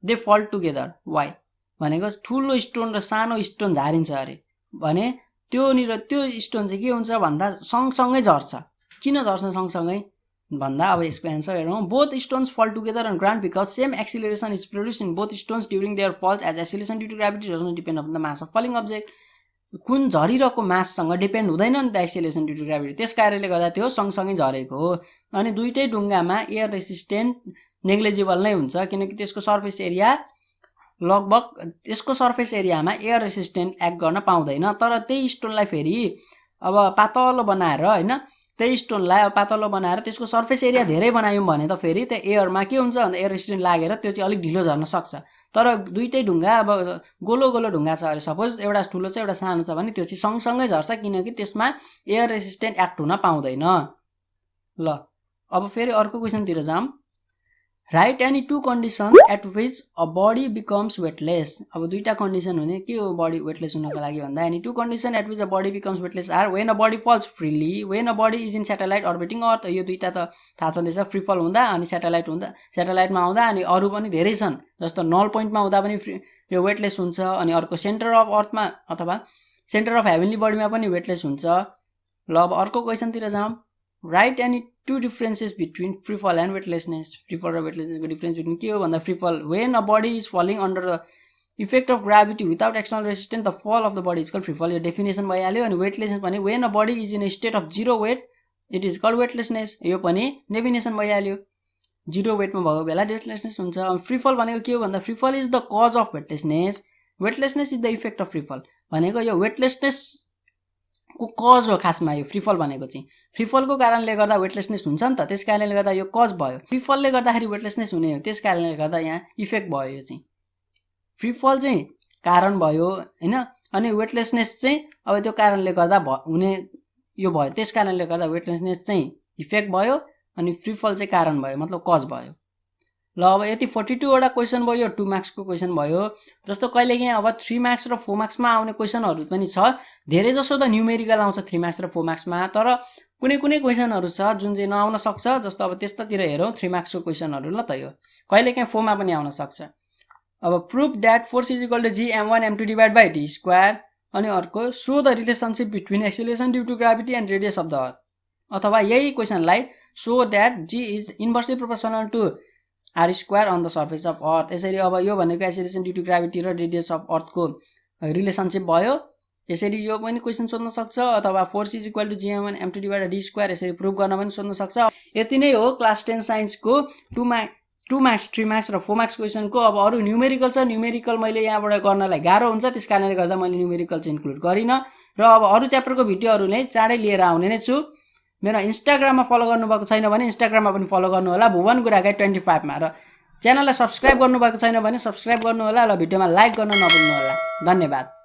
they fall together why. भनेको ठुलो स्टोन र सानो स्टोन झारिन्छ अरे भने त्यो स्टोन चाहिँ के हुन्छ भन्दा सँगसँगै झर्छ। किन झर्छ सँगसँगै भन्दा अब यसको एन्सर हेरौँ both stones fall together on ground because same acceleration is produced in both stones during their falls as acceleration due to gravity does not depend on the mass of falling object कुन झरिरहेको माससँग depend हुँदैन नि त acceleration due to gravity त्यस कारणले गर्दा त्यो सँगसँगै झरेको हो अनि दुईटै ढुङ्गामा एयर रेसिस्टेन्ट नेग्लिजिबल नै हुन्छ किनकि त्यसको सर्फेस एरिया लगभग त्यसको सर्फेस एरियामा एयर रेसिस्टेन्ट एक्ट गर्न पाउँदैन तर त्यही स्टोनलाई फेरि अब पातलो बनाएर हैन त्यही स्टोनलाई अब पातलो बनाएर त्यसको सर्फेस एरिया धेरै बनायौँ भने त फेरि त्यो एयरमा के हुन्छ भन्दा एयर रेसिस्टेन्ट लागेर त्यो चाहिँ अलिक ढिलो झर्न सक्छ तर दुईटै ढुङ्गा अब गोलो गोलो ढुङ्गा छ अरे सपोज एउटा ठुलो छ एउटा सानो छ भने त्यो चाहिँ सँगसँगै झर्छ किनकि त्यसमा एयर रेसिस्टेन्ट एक्ट हुन पाउँदैन ल अब फेरि अर्को क्वेसनतिर जाम write any two conditions at which a body becomes weightless अब दुईटा कन्डिसन हुने के हो बडी वेटलेस हुनको लागि भन्दा any two condition at which a body becomes weightless are when a body falls freely when a body is in satellite orbiting earth यो दुईटा त थाहा छँदैछ फ्री फल हुँदा अनि सेटेलाइटमा आउँदा अनि अरू पनि धेरै छन् जस्तो नल पोइन्टमा हुँदा पनि यो वेटलेस हुन्छ अनि अर्को सेन्टर अफ अर्थमा अथवा सेन्टर अफ हेभेनली बडीमा पनि वेटलेस हुन्छ ल अब अर्को क्वेसनतिर जाउँ write any two differences between free फल एन्ड वेटलेसनेस फ्री फल र वेटलेसनेसको डिफरेन्स बिट्विन के हो भन्दा free fall when a body is falling under the effect of gravity without external resistance the fall of the body is called free fall यो definition भइहाल्यो अनि weightlessness भने when a body is in a state of zero weight it is called weightlessness यो पनि definition भइहाल्यो zero वेटमा भएको बेला weightlessness हुन्छ फ्री फल भनेको के हो भन्दा free fall is the cause of weightlessness is the effect of free फल भनेको यो वेटलेसनेस को कज हो खासमा यो फ्री फल भनेको चाहिँ फ्री फलको कारणले गर्दा वेटलेसनेस हुन्छ नि त त्यस कारणले गर्दा यो कज भयो फ्री फलले गर्दाखेरि वेटलेसनेस हुने हो त्यस कारणले गर्दा यहाँ इफेक्ट भयो यो चाहिँ फ्री फल चाहिँ कारण भयो हैन अनि वेटलेसनेस चाहिँ अब त्यो कारणले गर्दा हुने यो भयो त्यस कारणले गर्दा वेटलेसनेस चाहिँ इफेक्ट भयो अनि फ्री फल चाहिँ कारण भयो मतलब कज भयो ल अब यति 42 वटा क्वेसन भयो 2 मार्क्सको क्वेसन भयो जस्तो कहिलेकाहीँ अब 3 मार्क्स र 4 मार्क्समा आउने क्वेसनहरू पनि छ धेरै जसो त न्युमेरिकल आउँछ 3 मार्क्स र 4 मार्क्समा तर कुनै कुनै क्वेसनहरू छ जुन चाहिँ नआउन सक्छ जस्तो अब त्यस्तातिर हेरौँ 3 मार्क्सको क्वेसनहरू ल त यो कहिलेकाहीँ 4 मा पनि आउन सक्छ अब prove that force is equal to G m1 m2 divide by d square अनि अर्को so the relationship between acceleration due to gravity and radius of the earth अथवा यही क्वेसनलाई so that g is inversely proportional to r square on the surface of earth यसरी अब यो भनेको acceleration due to gravity र radius of अर्थको relationship भयो यसरी यो पनि क्वेसन सोध्न सक्छ अथवा force is equal to gm1 m2 divide d square यसरी प्रुभ गर्न पनि सोध्न सक्छ यति नै हो क्लास 10 साइन्सको 2 मार्क्स 3 मार्क्स र 4 मार्क्स क्वेसनको अब अरू न्युमेरिकल छ न्युमेरिकल मैले यहाँबाट गर्नलाई गाह्रो हुन्छ त्यस कारणले गर्दा मैले न्युमेरिकल चाहिँ इन्क्लुड गरिन र अब अरू च्याप्टरको भिडियोहरू नै चाँडै लिएर आउने नै छु मेरो इन्स्टाग्राममा फलो गर्नुभएको छैन भने इन्स्टाग्राममा पनि फलो गर्नु होला भुवन गुरागाई 25 मा र च्यानललाई सब्स्क्राइब गर्नुभएको छैन भने सब्स्क्राइब गर्नु होला र भिडियोमा लाइक गर्न नभुल्नु होला धन्यवाद।